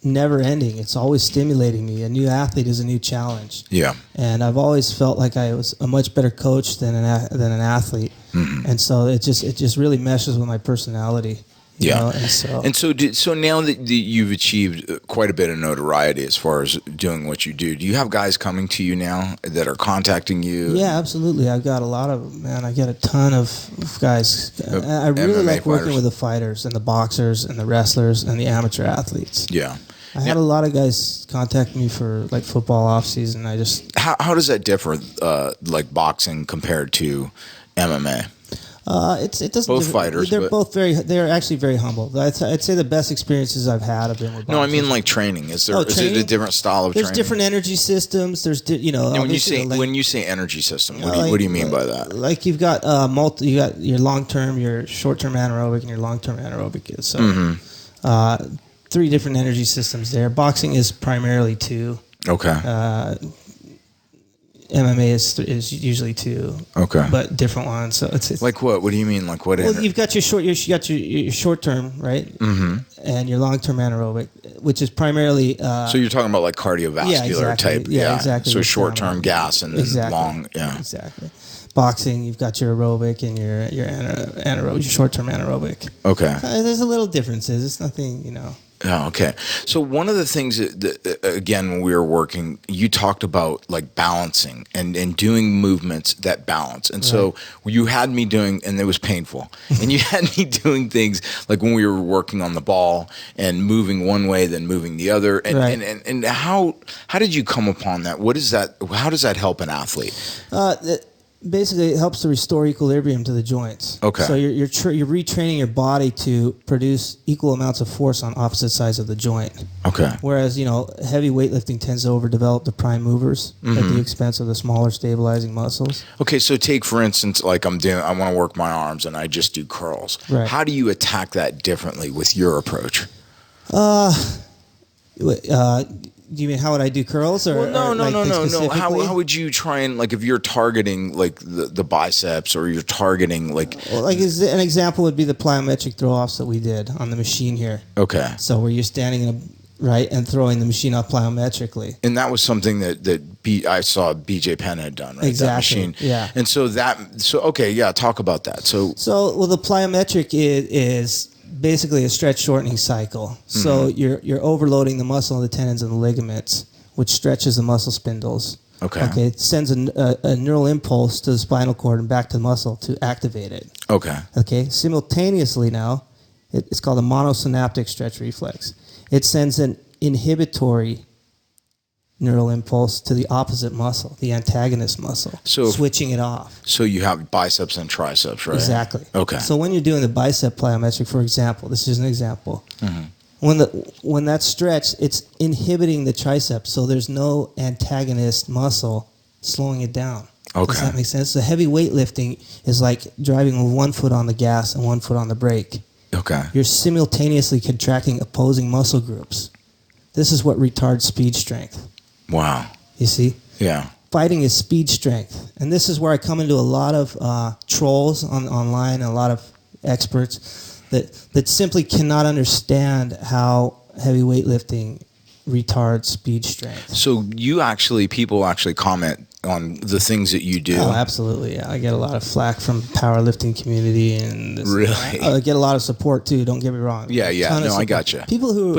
S2: never ending. It's always stimulating me. A new athlete is a new challenge.
S1: Yeah.
S2: And I've always felt like I was a much better coach than an athlete. and so it just really meshes with my personality. You know?
S1: So now that you've achieved quite a bit of notoriety as far as doing what you do you have guys coming to you now that are contacting you?
S2: Yeah, absolutely. I've got a lot of them, man. I get a ton of guys. I really
S1: MMA
S2: like working
S1: fighters.
S2: with the fighters and the boxers and the wrestlers and the amateur athletes.
S1: Yeah.
S2: I had a lot of guys contact me for like football off season.
S1: How does that differ, like boxing compared to MMA?
S2: It doesn't.
S1: Both fighters.
S2: They're actually very humble. I'd say the best experiences I've had have been with boxers.
S1: No, I mean like training. Is it a different style of
S2: There's
S1: training?
S2: different energy systems. There's
S1: And when you say energy system, what do you mean by that?
S2: Like you've got you got your long term, your short term anaerobic, and your long term anaerobic. So 3 different energy systems there. Boxing is primarily 2.
S1: Okay.
S2: MMA is usually 2.
S1: Okay.
S2: But different ones. So it's
S1: like what? What do you mean? Like what?
S2: Well, you've got your short term, right? Mm-hmm. And your long term anaerobic, which is primarily.
S1: So you're talking about like cardiovascular type.
S2: Yeah, exactly.
S1: So short term gas and long. Yeah.
S2: Exactly. Boxing, you've got your aerobic and your anaerobic, your short term anaerobic.
S1: Okay.
S2: There's a little differences. It's nothing,
S1: Oh, okay. So one of the things that again, when we were working, you talked about like balancing and doing movements that balance. And so you had me doing, and it was painful, and you had me doing things like when we were working on the ball and moving one way, then moving the other. And how did you come upon that? What is that? How does that help an athlete?
S2: Basically, it helps to restore equilibrium to the joints.
S1: Okay.
S2: So you're retraining your body to produce equal amounts of force on opposite sides of the joint.
S1: Okay.
S2: Whereas heavy weightlifting tends to overdevelop the prime movers at the expense of the smaller stabilizing muscles.
S1: Okay, so take for instance, like I want to work my arms and I just do curls.
S2: Right.
S1: How do you attack that differently with your approach?
S2: Do you mean how would I do curls? Or,
S1: no. How would you try and, like, if you're targeting like the biceps or you're targeting like
S2: an example would be the plyometric throw-offs that we did on the machine here.
S1: Okay.
S2: So where you're standing and throwing the machine off plyometrically.
S1: And that was something that I saw BJ Penn had done, right?
S2: Exactly.
S1: That machine.
S2: Yeah.
S1: And talk about that. So
S2: the plyometric is basically a stretch shortening cycle. So you're overloading the muscle and the tendons and the ligaments, which stretches the muscle spindles.
S1: Okay.
S2: It sends a neural impulse to the spinal cord and back to the muscle to activate it.
S1: Okay.
S2: Simultaneously now, it's called a monosynaptic stretch reflex. It sends an inhibitory neural impulse to the opposite muscle, the antagonist muscle, switching it off.
S1: So you have biceps and triceps, right?
S2: Exactly.
S1: Okay.
S2: So when you're doing the bicep plyometric, for example, this is an example. When that's stretched, it's inhibiting the triceps, so there's no antagonist muscle slowing it down.
S1: Okay.
S2: Does that make sense? So heavy weightlifting is like driving with 1 foot on the gas and 1 foot on the brake.
S1: Okay.
S2: You're simultaneously contracting opposing muscle groups. This is what retards speed strength.
S1: Wow.
S2: You see?
S1: Yeah.
S2: Fighting is speed strength. And this is where I come into a lot of trolls online and a lot of experts that simply cannot understand how heavy weightlifting retards speed strength.
S1: So people actually comment on the things that you do.
S2: Oh, absolutely. Yeah. I get a lot of flack from powerlifting community and
S1: really?
S2: I get a lot of support too. Don't get me wrong.
S1: Yeah. No, I gotcha.
S2: People who,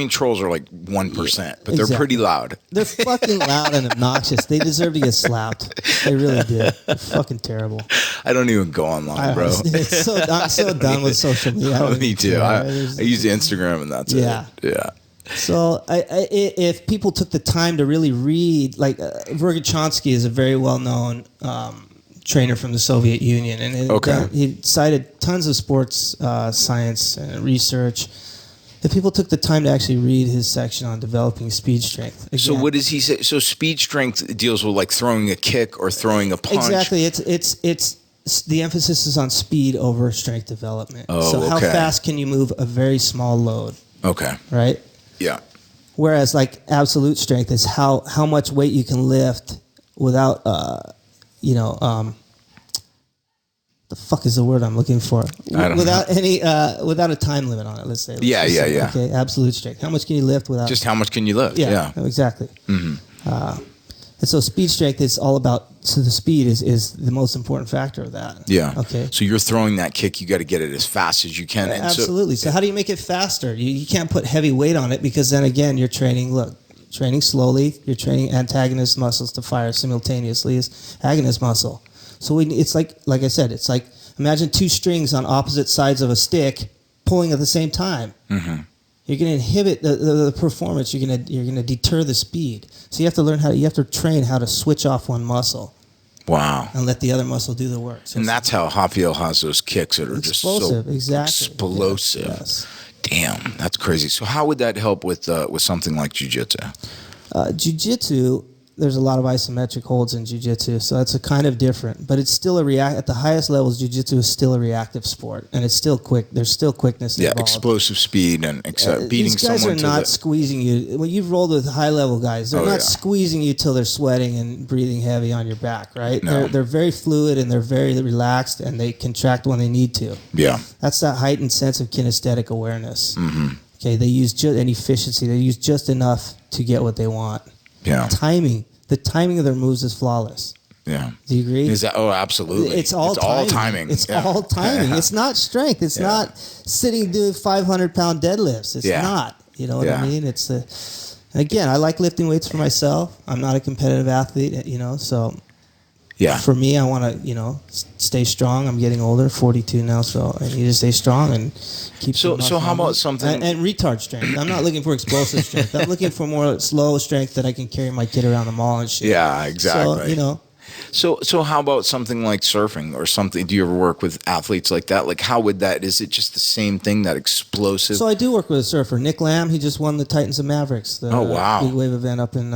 S1: trolls are like 1%, but they're pretty loud.
S2: They're fucking loud and obnoxious. They deserve to get slapped. They really do. They're fucking terrible.
S1: I don't even go online, bro.
S2: I'm so done with social media.
S1: Oh, me too. I use Instagram and that's it. Yeah.
S2: So if people took the time to really read, like Verkhoshansky is a very well-known trainer from the Soviet Union, and he cited tons of sports science and research. If people took the time to actually read his section on developing speed strength. Again,
S1: so what does he say? So speed strength deals with like throwing a kick or throwing a punch.
S2: Exactly. It's the emphasis is on speed over strength development. So how fast can you move a very small load? Okay. Right?
S1: Yeah.
S2: Whereas like absolute strength is how much weight you can lift without the fuck is the word I'm looking for? Without a time limit on it, let's say.
S1: Yeah.
S2: Okay, absolute strength. How much can you lift without?
S1: Just how much can you lift?
S2: Yeah. Exactly.
S1: Mm-hmm.
S2: And so speed strength is all about, so the speed is the most important factor of that.
S1: Yeah.
S2: Okay.
S1: So you're throwing that kick, you got to get it as fast as you can. And
S2: absolutely. So how do you make it faster? You can't put heavy weight on it, because then again, you're training slowly. You're training antagonist muscles to fire simultaneously as agonist muscle. So it's like I said, it's like, imagine two strings on opposite sides of a stick pulling at the same time. Mm-hmm. You're going to inhibit the performance. You're going to deter the speed. So you have to learn you have to train how to switch off one muscle.
S1: Wow.
S2: And let the other muscle do the work. So
S1: and that's how Rafael has those kicks that are
S2: explosive,
S1: just so explosive.
S2: Yes.
S1: Damn, that's crazy. So how would that help with something like jiu-jitsu?
S2: Jiu-jitsu, there's a lot of isometric holds in jiu-jitsu, so it's a kind of different. But it's still at the highest levels, jiu-jitsu is still a reactive sport, and it's still quick. There's still quickness involved.
S1: Explosive speed and beating
S2: these guys
S1: someone
S2: are not squeezing you. When you've rolled with high-level guys, they're not squeezing you till they're sweating and breathing heavy on your back, right?
S1: No.
S2: They're very fluid, and they're very relaxed, and they contract when they need to.
S1: Yeah.
S2: That's that heightened sense of kinesthetic awareness. Mm-hmm. Okay, they use and efficiency. They use just enough to get what they want.
S1: Yeah.
S2: The timing of their moves is flawless.
S1: Yeah.
S2: Do you agree?
S1: Is that? Oh, absolutely.
S2: It's all timing. It's all timing. It's not strength. It's not sitting doing 500-pound deadlifts. It's not. You know what I mean? Again, I like lifting weights for myself. I'm not a competitive athlete, so for me, I want to, stay strong. I'm getting older, 42 now, so I need to stay strong and keep.
S1: So how about something
S2: and retard strength? I'm not looking for explosive strength. I'm looking for more slow strength that I can carry my kid around the mall and shit.
S1: Yeah, exactly.
S2: So
S1: So how about something like surfing or something? Do you ever work with athletes like that? Like, how would that? Is it just the same thing, that explosive?
S2: So I do work with a surfer, Nick Lamb. He just won the Titans of Mavericks. The big wave event up in.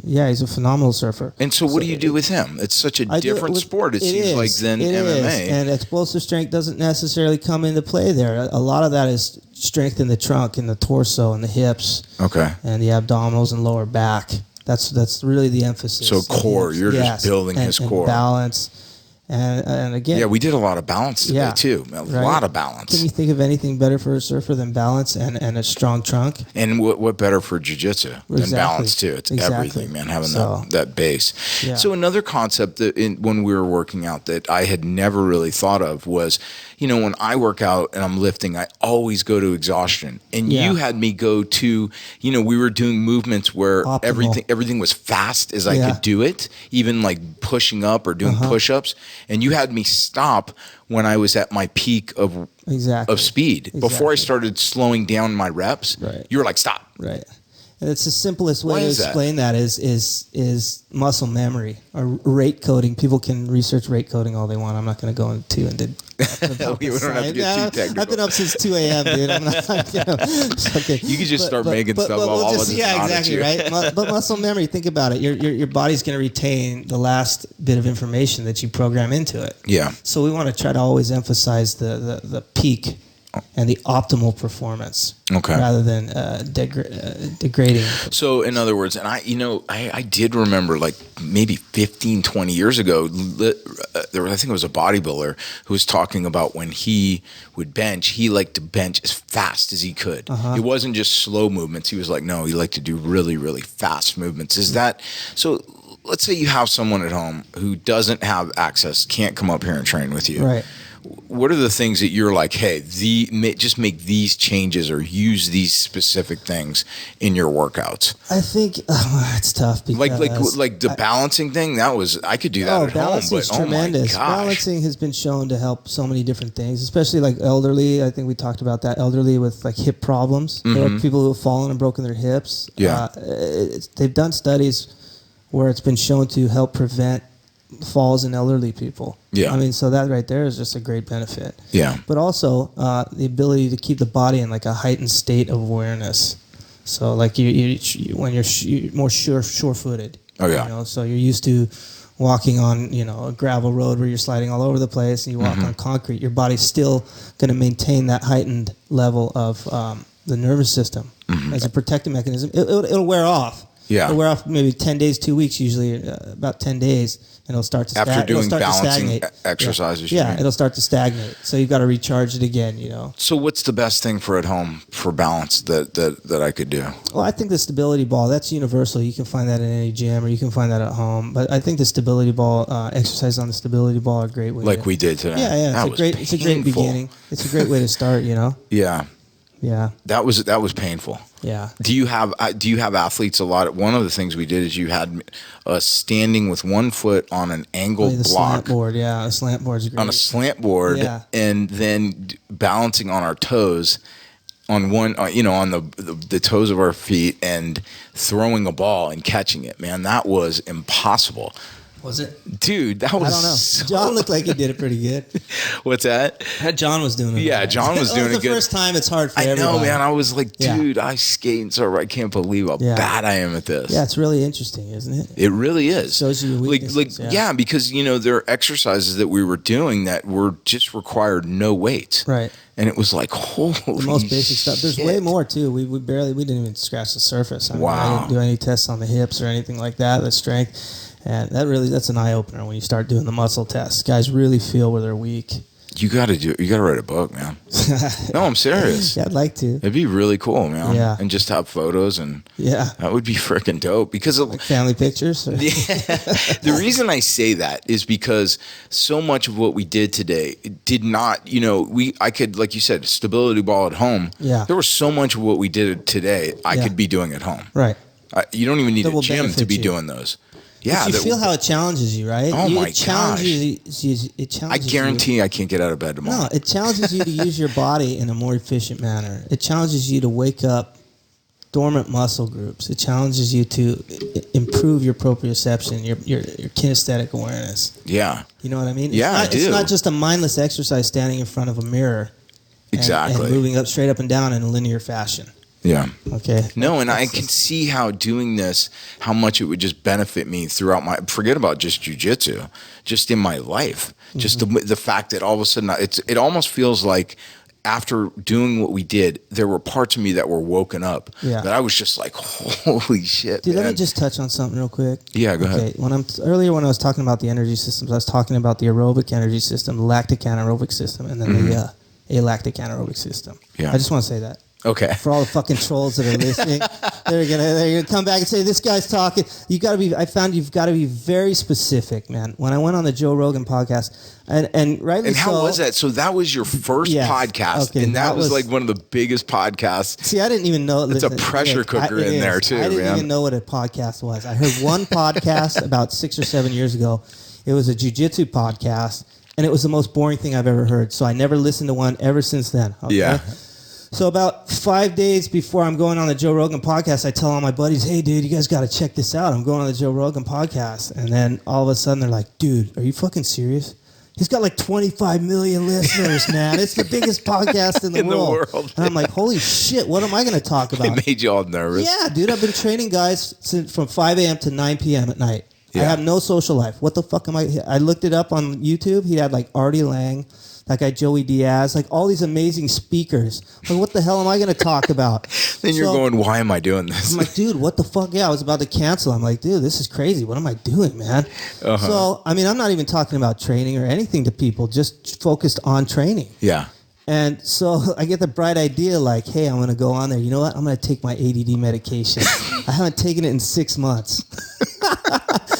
S2: He's a phenomenal surfer.
S1: And so what do you do with him? It's such a different sport. It seems like than MMA.
S2: And explosive strength doesn't necessarily come into play there. A lot of that is strength in the trunk, in the torso, and the hips.
S1: Okay.
S2: And the abdominals and lower back. That's really the emphasis.
S1: So core, you're just building his core.
S2: Balance. And again...
S1: Yeah, we did a lot of balance today, too. A lot of balance.
S2: Can you think of anything better for a surfer than balance and a strong trunk?
S1: And what better for jiu-jitsu than balance, too? It's everything, man, having that base. Yeah. So another concept that when we were working out that I had never really thought of was, when I work out and I'm lifting, I always go to exhaustion. And you had me go to, we were doing movements where everything was fast as I could do it, even like pushing up or doing push-ups. And you had me stop when I was at my peak of speed. Before I started slowing down my reps, you were like, stop.
S2: Right. And it's the simplest way to explain that is muscle memory or rate coding. People can research rate coding all they want. I'm not going to go into
S1: we don't have to get too technical.
S2: I've been up since 2 a.m., dude. I'm not, okay.
S1: You can just start making stuff up.
S2: We'll exactly, right? But muscle memory, think about it. Your body's going to retain the last bit of information that you program into it.
S1: Yeah.
S2: So we want to try to always emphasize the peak and the optimal performance, rather than degrading.
S1: So, in other words, and I did remember, like maybe 15, 20 years ago, I think it was a bodybuilder who was talking about when he would bench, he liked to bench as fast as he could. It wasn't just slow movements. He was like, no, he liked to do really, really fast movements. Is that so? Let's say you have someone at home who doesn't have access, can't come up here and train with you.
S2: Right.
S1: What are the things that you're like, hey, just make these changes or use these specific things in your workouts?
S2: I think it's tough because
S1: like the balancing thing. I could do that at home.
S2: Balancing is tremendous. Balancing has been shown to help so many different things, especially like elderly. I think we talked about that. Elderly with like hip problems. There are people who have fallen and broken their hips.
S1: Yeah,
S2: they've done studies where it's been shown to help prevent falls in elderly people.
S1: Yeah.
S2: I mean, so that right there is just a great benefit.
S1: Yeah.
S2: But also the ability to keep the body in like a heightened state of awareness. So like when you're more sure-footed.
S1: Oh yeah.
S2: So you're used to walking on, a gravel road where you're sliding all over the place, and you walk on concrete. Your body's still going to maintain that heightened level of the nervous system as a protective mechanism. It'll wear off.
S1: Yeah.
S2: It'll wear off maybe 10 days, 2 weeks, usually about 10 days. and it'll start to
S1: after doing balancing
S2: stagnate.
S1: exercises.
S2: Yeah, it'll start to stagnate. So you've got to recharge it again.
S1: So what's the best thing for at home for balance that I could do?
S2: Well, I think the stability ball, that's universal. You can find that in any gym or you can find that at home. But I think the stability ball, exercise on the stability ball are a great way.
S1: We did today.
S2: Yeah. It's a great beginning. It's a great way to start.
S1: Yeah.
S2: Yeah.
S1: That was painful.
S2: Yeah.
S1: Do you have athletes a lot? One of the things we did is you had standing with one foot on an angled block.
S2: Slant board, yeah. A slant board's great.
S1: On a slant board, and then balancing on our toes, on one, on the toes of our feet, and throwing a ball and catching it. Man, that was impossible.
S2: Was it?
S1: Dude, that was...
S2: I don't know. John looked like he did it pretty good.
S1: What's that?
S2: John was doing it.
S1: Yeah, John was doing it good.
S2: The first time it's hard for everybody.
S1: I know, man. I was like, dude, I skate and so I can't believe how bad I am at this.
S2: Yeah, it's really interesting, isn't it?
S1: It really is.
S2: It shows you your weaknesses.
S1: Because, there are exercises that we were doing that were just required no weight.
S2: Right.
S1: And it was like, holy
S2: the most basic stuff. There's way more, too. We didn't even scratch the surface. I didn't do any tests on the hips or anything like that, the strength. And that's an eye opener when you start doing the muscle tests. Guys really feel where they're weak.
S1: You got to write a book, man. No, I'm serious.
S2: Yeah, I'd like to.
S1: It'd be really cool, man.
S2: Yeah.
S1: And just have photos that would be freaking dope because
S2: like family pictures.
S1: The reason I say that is because so much of what we did today did not, I could, like you said, stability ball at home.
S2: Yeah.
S1: There was so much of what we did today I could be doing at home.
S2: Right.
S1: You don't even need a gym to be doing those. Yeah,
S2: but you feel how it challenges you, right?
S1: Oh my gosh!
S2: It challenges
S1: I guarantee I can't get out of bed tomorrow.
S2: No, it challenges you to use your body in a more efficient manner. It challenges you to wake up dormant muscle groups. It challenges you to improve your proprioception, your kinesthetic awareness.
S1: Yeah,
S2: you know what I mean?
S1: I do.
S2: It's not just a mindless exercise standing in front of a mirror, and moving moving up straight up and down in a linear fashion.
S1: Yeah.
S2: Okay.
S1: No, and I can see how doing this, how much it would just benefit me throughout forget about just jiu-jitsu, just in my life. Mm-hmm. Just the fact that all of a sudden it almost feels like after doing what we did, there were parts of me that were woken up. Yeah. That I was just like, holy shit,
S2: dude,
S1: man.
S2: let me just touch on something real quick.
S1: Yeah, go ahead.
S2: Earlier when I was talking about the energy systems, I was talking about the aerobic energy system, the lactic anaerobic system, and then the alactic anaerobic system. Yeah. I just want to say that.
S1: Okay.
S2: For all the fucking trolls that are listening, they're gonna come back and say this guy's talking. I found you've got to be very specific, man. When I went on the Joe Rogan podcast, and rightly
S1: and how
S2: so,
S1: was that? So that was your first podcast, and that was like one of the biggest podcasts.
S2: See, I didn't even know.
S1: It's a pressure cooker in there too, man.
S2: I didn't even know what a podcast was. I heard one podcast about 6 or 7 years ago. It was a jiu-jitsu podcast, and it was the most boring thing I've ever heard. So I never listened to one ever since then. Okay? Yeah. So about 5 days before I'm going on the Joe Rogan podcast, I tell all my buddies, hey, dude, you guys got to check this out. I'm going on the Joe Rogan podcast. And then all of a sudden they're like, dude, are you fucking serious? He's got like 25 million listeners, man. It's the biggest podcast in the world. And I'm like, holy shit, what am I going to talk about?
S1: It made you all nervous.
S2: Yeah, dude, I've been training guys from 5 a.m. to 9 p.m. at night. Yeah. I have no social life. What the fuck am I looked it up on YouTube. He had like Artie Lang, that guy Joey Diaz, like all these amazing speakers. Like, what the hell am I going to talk about?
S1: Then you're going, why am I doing this?
S2: I'm like, dude, what the fuck? Yeah, I was about to cancel. I'm like, dude, this is crazy. What am I doing, man? Uh-huh. So, I mean, I'm not even talking about training or anything to people, just focused on training.
S1: Yeah.
S2: And so I get the bright idea like, hey, I'm going to go on there. You know what? I'm going to take my ADD medication. I haven't taken it in 6 months.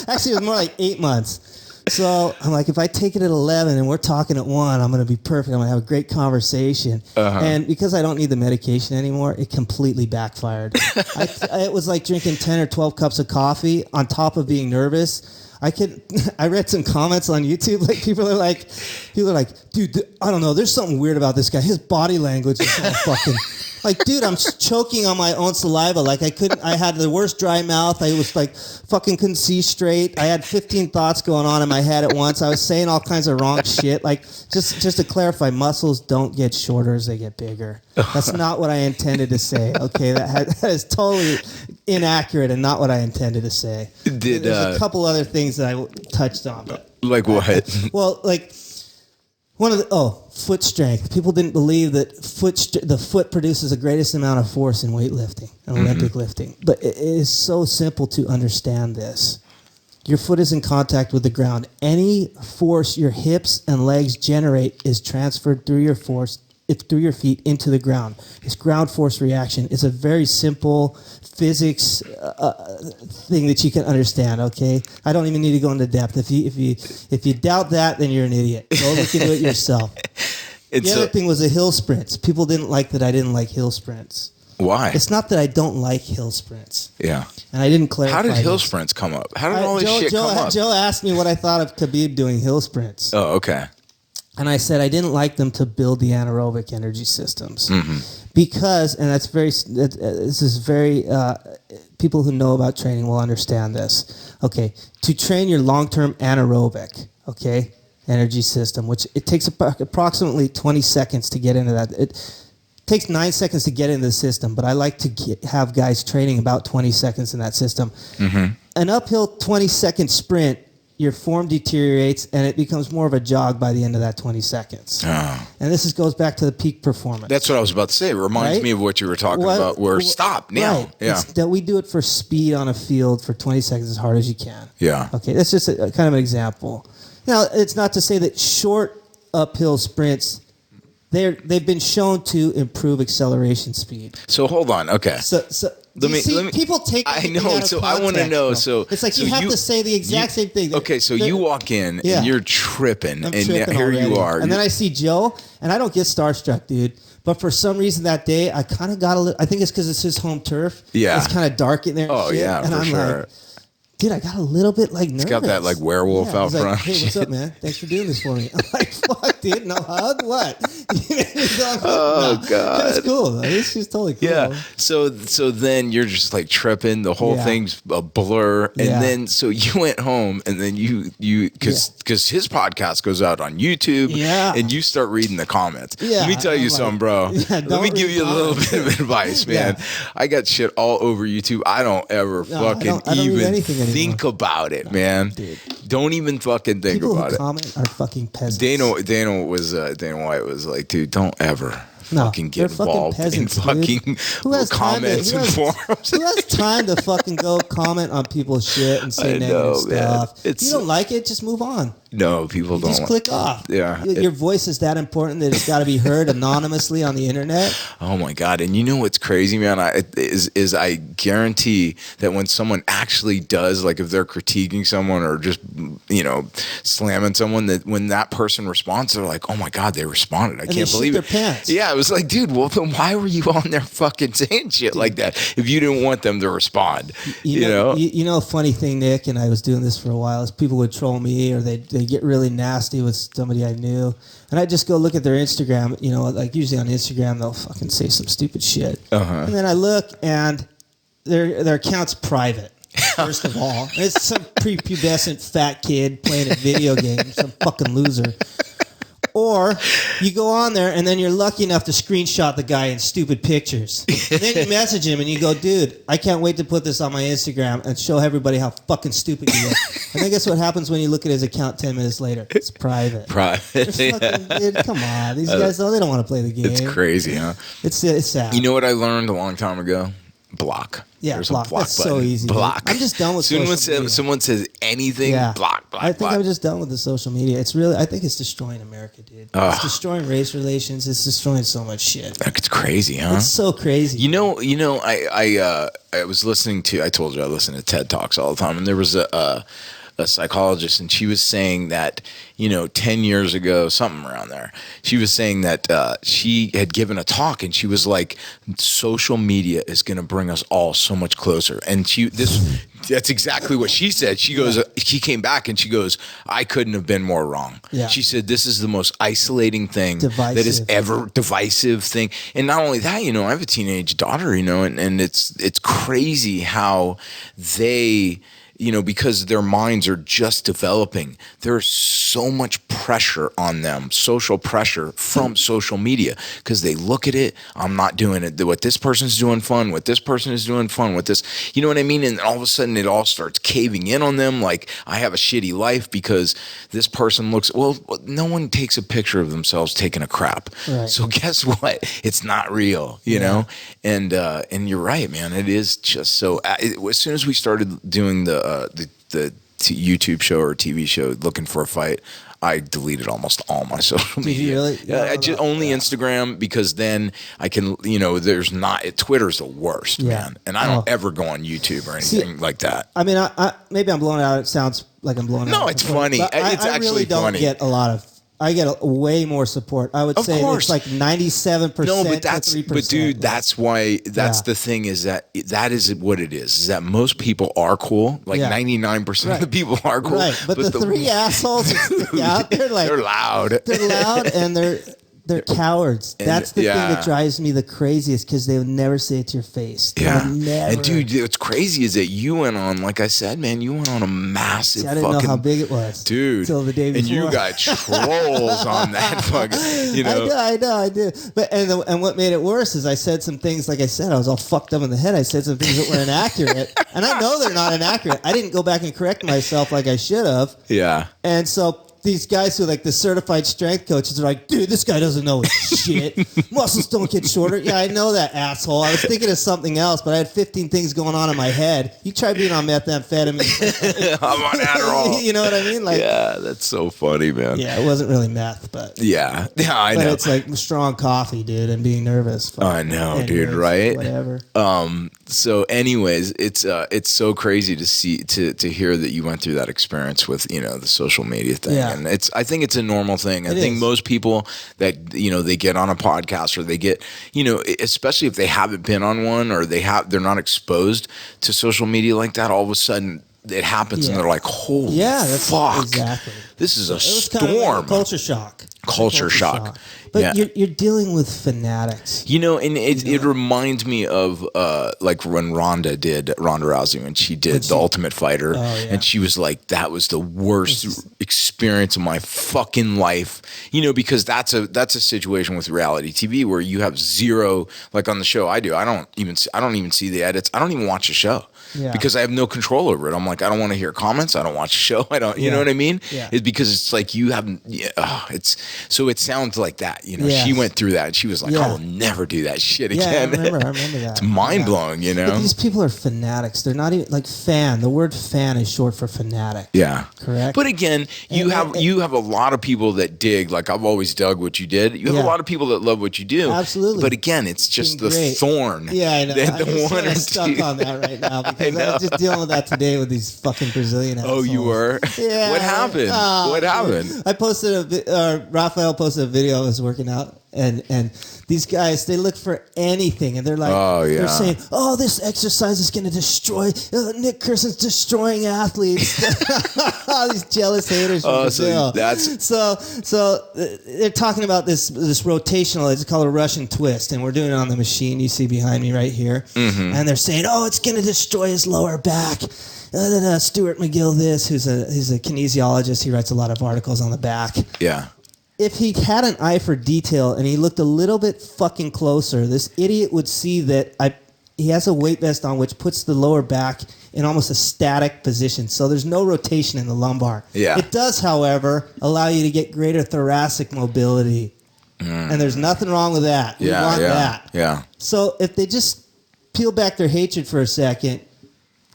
S2: Actually, it was more like 8 months. So I'm like, if I take it at 11 and we're talking at 1, I'm going to be perfect. I'm going to have a great conversation. Uh-huh. And because I don't need the medication anymore, it completely backfired. It was like drinking 10 or 12 cups of coffee on top of being nervous. I read some comments on YouTube. Like people are like, dude, I don't know. There's something weird about this guy. His body language is all fucking. Like, dude, I'm choking on my own saliva. Like, I had the worst dry mouth. I was like, fucking couldn't see straight. I had 15 thoughts going on in my head at once. I was saying all kinds of wrong shit. Like, just to clarify, muscles don't get shorter as they get bigger. That's not what I intended to say. Okay, that is totally inaccurate and not what I intended to say. There's a couple other things that I touched on. But,
S1: like what?
S2: Well, like... foot strength. People didn't believe that the foot produces the greatest amount of force in weightlifting and Olympic lifting. But it is so simple to understand this. Your foot is in contact with the ground. Any force your hips and legs generate is transferred through your feet into the ground. It's ground force reaction. It's a very simple physics thing that you can understand. Okay, I don't even need to go into depth. If you doubt that, then you're an idiot. Go look into it yourself. The other thing was the hill sprints. People didn't like that I didn't like hill sprints.
S1: Why?
S2: It's not that I don't like hill sprints.
S1: Yeah.
S2: And I didn't clarify.
S1: How did hill sprints come up? How did all this shit come up?
S2: Joe asked me what I thought of Khabib doing hill sprints.
S1: Oh, okay.
S2: And I said I didn't like them to build the anaerobic energy systems.
S1: Mm-hmm.
S2: Because, and this is very, people who know about training will understand this. Okay, to train your long-term anaerobic, okay, energy system, which it takes approximately 20 seconds to get into that. It takes 9 seconds to get into the system, but I like to have guys training about 20 seconds in that system. Mm-hmm. An uphill 20-second sprint, your form deteriorates, and it becomes more of a jog by the end of that 20 seconds. Oh. And this goes back to the peak performance.
S1: That's what I was about to say. It reminds me of what you were talking about, where stop now.
S2: Right.
S1: Yeah.
S2: It's that we do it for speed on a field for 20 seconds as hard as you can.
S1: Yeah.
S2: Okay, that's just a kind of an example. Now, it's not to say that short uphill sprints, they've been shown to improve acceleration speed.
S1: So hold on, okay.
S2: So let me people take.
S1: I know. So I want to know. So
S2: it's like you have to say the exact same thing.
S1: Okay, so you walk in and you're tripping, and here
S2: already.
S1: you are.
S2: And then I see Joe, and I don't get starstruck, dude. But for some reason that day, I kind of got a little. I think it's because it's his home turf.
S1: Yeah,
S2: it's kind of dark in there.
S1: Oh yeah,
S2: and
S1: for
S2: I'm
S1: sure.
S2: Like, dude, I got a little bit like nervous.
S1: It's got that like werewolf out front.
S2: Like, hey, what's up, man? Thanks for doing this for me. I'm like, fuck, dude, no hug? What?
S1: Oh, God.
S2: That's cool. It's just totally cool.
S1: Yeah. So then you're just like tripping. The whole thing's a blur. And then, so you went home and then because his podcast goes out on YouTube.
S2: Yeah.
S1: And you start reading the comments.
S2: Yeah.
S1: Let me tell you something, bro. Let me give you a little bit of advice, man. I got shit all over YouTube. I don't ever fucking even think about it, man.
S2: Dude.
S1: Don't even fucking think
S2: People
S1: about
S2: who
S1: it.
S2: Comment are fucking peasants.
S1: Dana White was like, dude, don't ever fucking get involved in fucking comments and forums.
S2: Who has time to fucking go comment on people's shit and say negative stuff? If you don't like it, just move on.
S1: No, people don't.
S2: Just click off.
S1: Yeah.
S2: Your voice is that important that it's got to be heard anonymously on the internet.
S1: Oh my God. And you know what's crazy, man? I guarantee that when someone actually does, like if they're critiquing someone or just, slamming someone, that when that person responds, they're like, oh my God, they responded. I can't believe it.
S2: Their pants.
S1: Yeah. I was like, dude, well, then why were you on there fucking saying shit like that if you didn't want them to respond? You know?
S2: A funny thing, Nick, and I was doing this for a while, is people would troll me or they get really nasty with somebody I knew, and I just go look at their Instagram. Like usually on Instagram they'll fucking say some stupid shit, and then I look and their account's private. First of all, it's some prepubescent fat kid playing a video game, some fucking loser. Or you go on there and then you're lucky enough to screenshot the guy in stupid pictures. And then you message him and you go, dude, I can't wait to put this on my Instagram and show everybody how fucking stupid he is. And then guess what happens when you look at his account 10 minutes later? It's private. Dude, come on. These guys, they don't want to play the game.
S1: It's crazy, huh?
S2: It's sad.
S1: You know what I learned a long time ago? Block.
S2: Yeah,
S1: There's
S2: block.
S1: A block
S2: That's
S1: button.
S2: So easy.
S1: Block.
S2: I'm just done with social media.
S1: Someone says anything, block.
S2: I think I'm just done with the social media. I think it's destroying America, dude. It's destroying race relations. It's destroying so much shit.
S1: It's crazy, huh?
S2: It's so crazy.
S1: I was listening to, I told you I listen to TED Talks all the time, and there was a psychologist, and she was saying that 10 years ago, something around there, she was saying that she had given a talk, and she was like, social media is going to bring us all so much closer. And that's exactly what she said. She goes, she came back and she goes, I couldn't have been more wrong. Yeah. She said, this is the most isolating thing that is ever divisive thing. And not only that, I have a teenage daughter, and it's crazy how they, because their minds are just developing, there's so much pressure on them, social pressure from social media, because they look at it, I'm not doing it, what this person's doing fun, what this person is doing fun, what this, you know what I mean? And all of a sudden it all starts caving in on them, like, I have a shitty life because this person looks, well, no one takes a picture of themselves taking a crap. Right. So guess what? It's not real, you know? And you're right, man. It is just so, as soon as we started doing the YouTube show or TV show looking for a fight, I deleted almost all my social media.
S2: Did you really?
S1: Yeah, I just only Instagram, because then I can, there's not. Twitter's the worst, man, and I don't ever go on YouTube or anything like that.
S2: I mean, I maybe I'm blowing it out. It sounds like I'm blowing it out.
S1: No, it's funny. It's
S2: I
S1: actually
S2: really don't
S1: funny.
S2: get a lot of. I get way more support. I would say it's like 97%.
S1: No, but
S2: to 3%.
S1: but dude, that's why. That's the thing, is that is what it is. Is that most people are cool. Like 99% of the people are cool.
S2: Right, but the three assholes out there, like
S1: they're loud.
S2: They're loud and they're cowards. That's the thing that drives me the craziest, because they would never say it to your face.
S1: And dude, what's crazy is that you went on, like I said, man, you went on a massive.
S2: See, I didn't know how big it was,
S1: dude.
S2: Until the day before,
S1: and you got trolls on that fucking.
S2: I did. But and what made it worse is I said some things. Like I said, I was all fucked up in the head. I said some things that were inaccurate, and I know they're not inaccurate. I didn't go back and correct myself like I should have.
S1: Yeah.
S2: And so these guys who are like the certified strength coaches are like, dude, this guy doesn't know his shit. Muscles don't get shorter. Yeah, I know that, asshole. I was thinking of something else, but I had 15 things going on in my head. You try being on methamphetamine.
S1: I'm on Adderall.
S2: You know what I mean? Like,
S1: yeah, that's so funny, man.
S2: Yeah, it wasn't really meth, but
S1: yeah, I know.
S2: But it's like strong coffee, dude, and being nervous.
S1: I know, dude. Right?
S2: Whatever.
S1: So, anyways, it's so crazy to see to hear that you went through that experience with the social media thing.
S2: Yeah.
S1: And I think it's a normal thing. I think most people that they get on a podcast, or they get especially if they haven't been on one, or they're not exposed to social media like that, all of a sudden it happens and they're like, holy fuck,
S2: exactly.
S1: This is a storm.
S2: Kind of like a culture shock.
S1: Culture shock.
S2: But you're dealing with fanatics.
S1: And it reminds me of like when Ronda Rousey, when she did The Ultimate Fighter, and she was like, that was the worst experience of my fucking life. Because that's a situation with reality TV where you have zero, like on the show I do, I don't even see the edits. I don't even watch the show. Yeah. Because I have no control over it. I'm like, I don't want to hear comments. I don't watch the show. I don't, you know what I mean? Yeah. It's because it's like you haven't, so it sounds like that, She went through that and she was like, I will never do that shit again.
S2: I remember that.
S1: It's mind blowing,
S2: But these people are fanatics. They're not even like fan. The word fan is short for fanatic.
S1: Yeah.
S2: Correct.
S1: But again, you have a lot of people that dig, like I've always dug what you did. You have a lot of people that love what you do.
S2: Absolutely.
S1: But again, it's just the thorn.
S2: Yeah, I know.
S1: I'm
S2: stuck on that right now because I was just dealing with that today with these fucking Brazilian assholes.
S1: Oh, you were?
S2: Yeah.
S1: What happened? What happened?
S2: I posted Raphael posted a video. I was working out, and these guys, they look for anything, and they're like, they're saying, oh, this exercise is going to destroy, Nick Curson's destroying athletes. These jealous haters from Brazil. So they're talking about this rotational, it's called a Russian twist, and we're doing it on the machine you see behind me right here. Mm-hmm. And they're saying, oh, it's going to destroy his lower back. Stuart McGill, he's a kinesiologist. He writes a lot of articles on the back.
S1: Yeah.
S2: If he had an eye for detail and he looked a little bit fucking closer, this idiot would see that he has a weight vest on which puts the lower back in almost a static position. So there's no rotation in the lumbar.
S1: Yeah.
S2: It does, however, allow you to get greater thoracic mobility. And there's nothing wrong with that. We want that.
S1: Yeah.
S2: So if they just peel back their hatred for a second,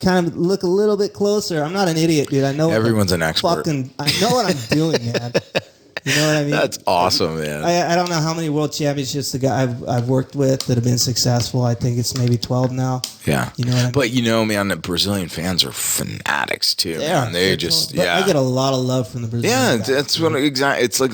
S2: kind of look a little bit closer. I'm not an idiot, dude. I know
S1: everyone's an expert.
S2: I know what I'm doing, man. You know what I mean?
S1: That's awesome, man.
S2: I don't know how many world championships the guy I've worked with that have been successful. I think it's maybe 12 now.
S1: Yeah.
S2: You know what I mean?
S1: But man, the Brazilian fans are fanatics too. Man. They just
S2: I get a lot to from the Brazilian guys.
S1: That's what exactly. It's like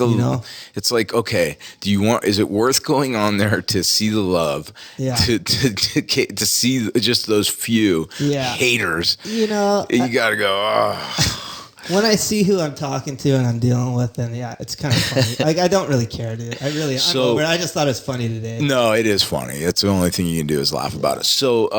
S1: it's like, okay, is it worth going on there to see the love?
S2: Yeah.
S1: To see just those few haters.
S2: You
S1: gotta go. Oh.
S2: When I see who I'm talking to and I'm dealing with, then it's kind of funny. Like, I don't really care, dude. I'm over it. I just thought it was funny today.
S1: No, it is funny. It's the only thing you can do is laugh about it. So,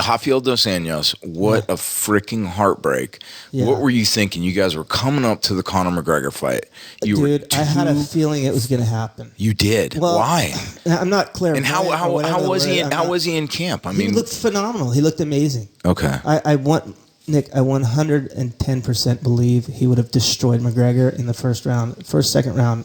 S1: Rafael dos Anjos, what a freaking heartbreak. Yeah. What were you thinking? You guys were coming up to the Conor McGregor fight.
S2: Dude, I had a feeling it was going to happen.
S1: You did? Well, why?
S2: I'm not clear.
S1: And how was he? How was he in camp? I mean,
S2: he looked phenomenal. He looked amazing.
S1: Okay.
S2: Nick, I 110% believe he would have destroyed McGregor in the second round.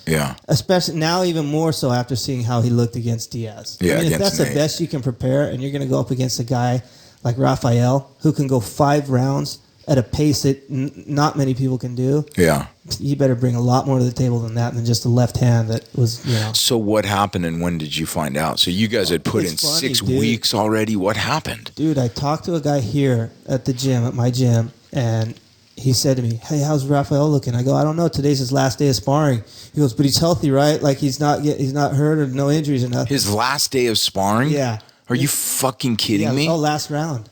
S1: Yeah.
S2: Especially now, even more so after seeing how he looked against Diaz.
S1: Yeah,
S2: if that's
S1: Nate.
S2: The best you can prepare, and you're going to go up against a guy like Rafael who can go 5 rounds at a pace that not many people can do.
S1: Yeah.
S2: You better bring a lot more to the table than that, than just the left hand that was,
S1: So what happened and when did you find out? So you guys had put in
S2: funny,
S1: 6
S2: dude.
S1: weeks already. What happened?
S2: Dude, I talked to a guy here at the gym, at my gym, and he said to me, "Hey, how's Rafael looking?" I go, "I don't know. Today's his last day of sparring." He goes, "But he's healthy, right? Like he's not hurt or no injuries or nothing."
S1: His last day of sparring?
S2: Yeah.
S1: Are you fucking kidding me?
S2: Oh, last round.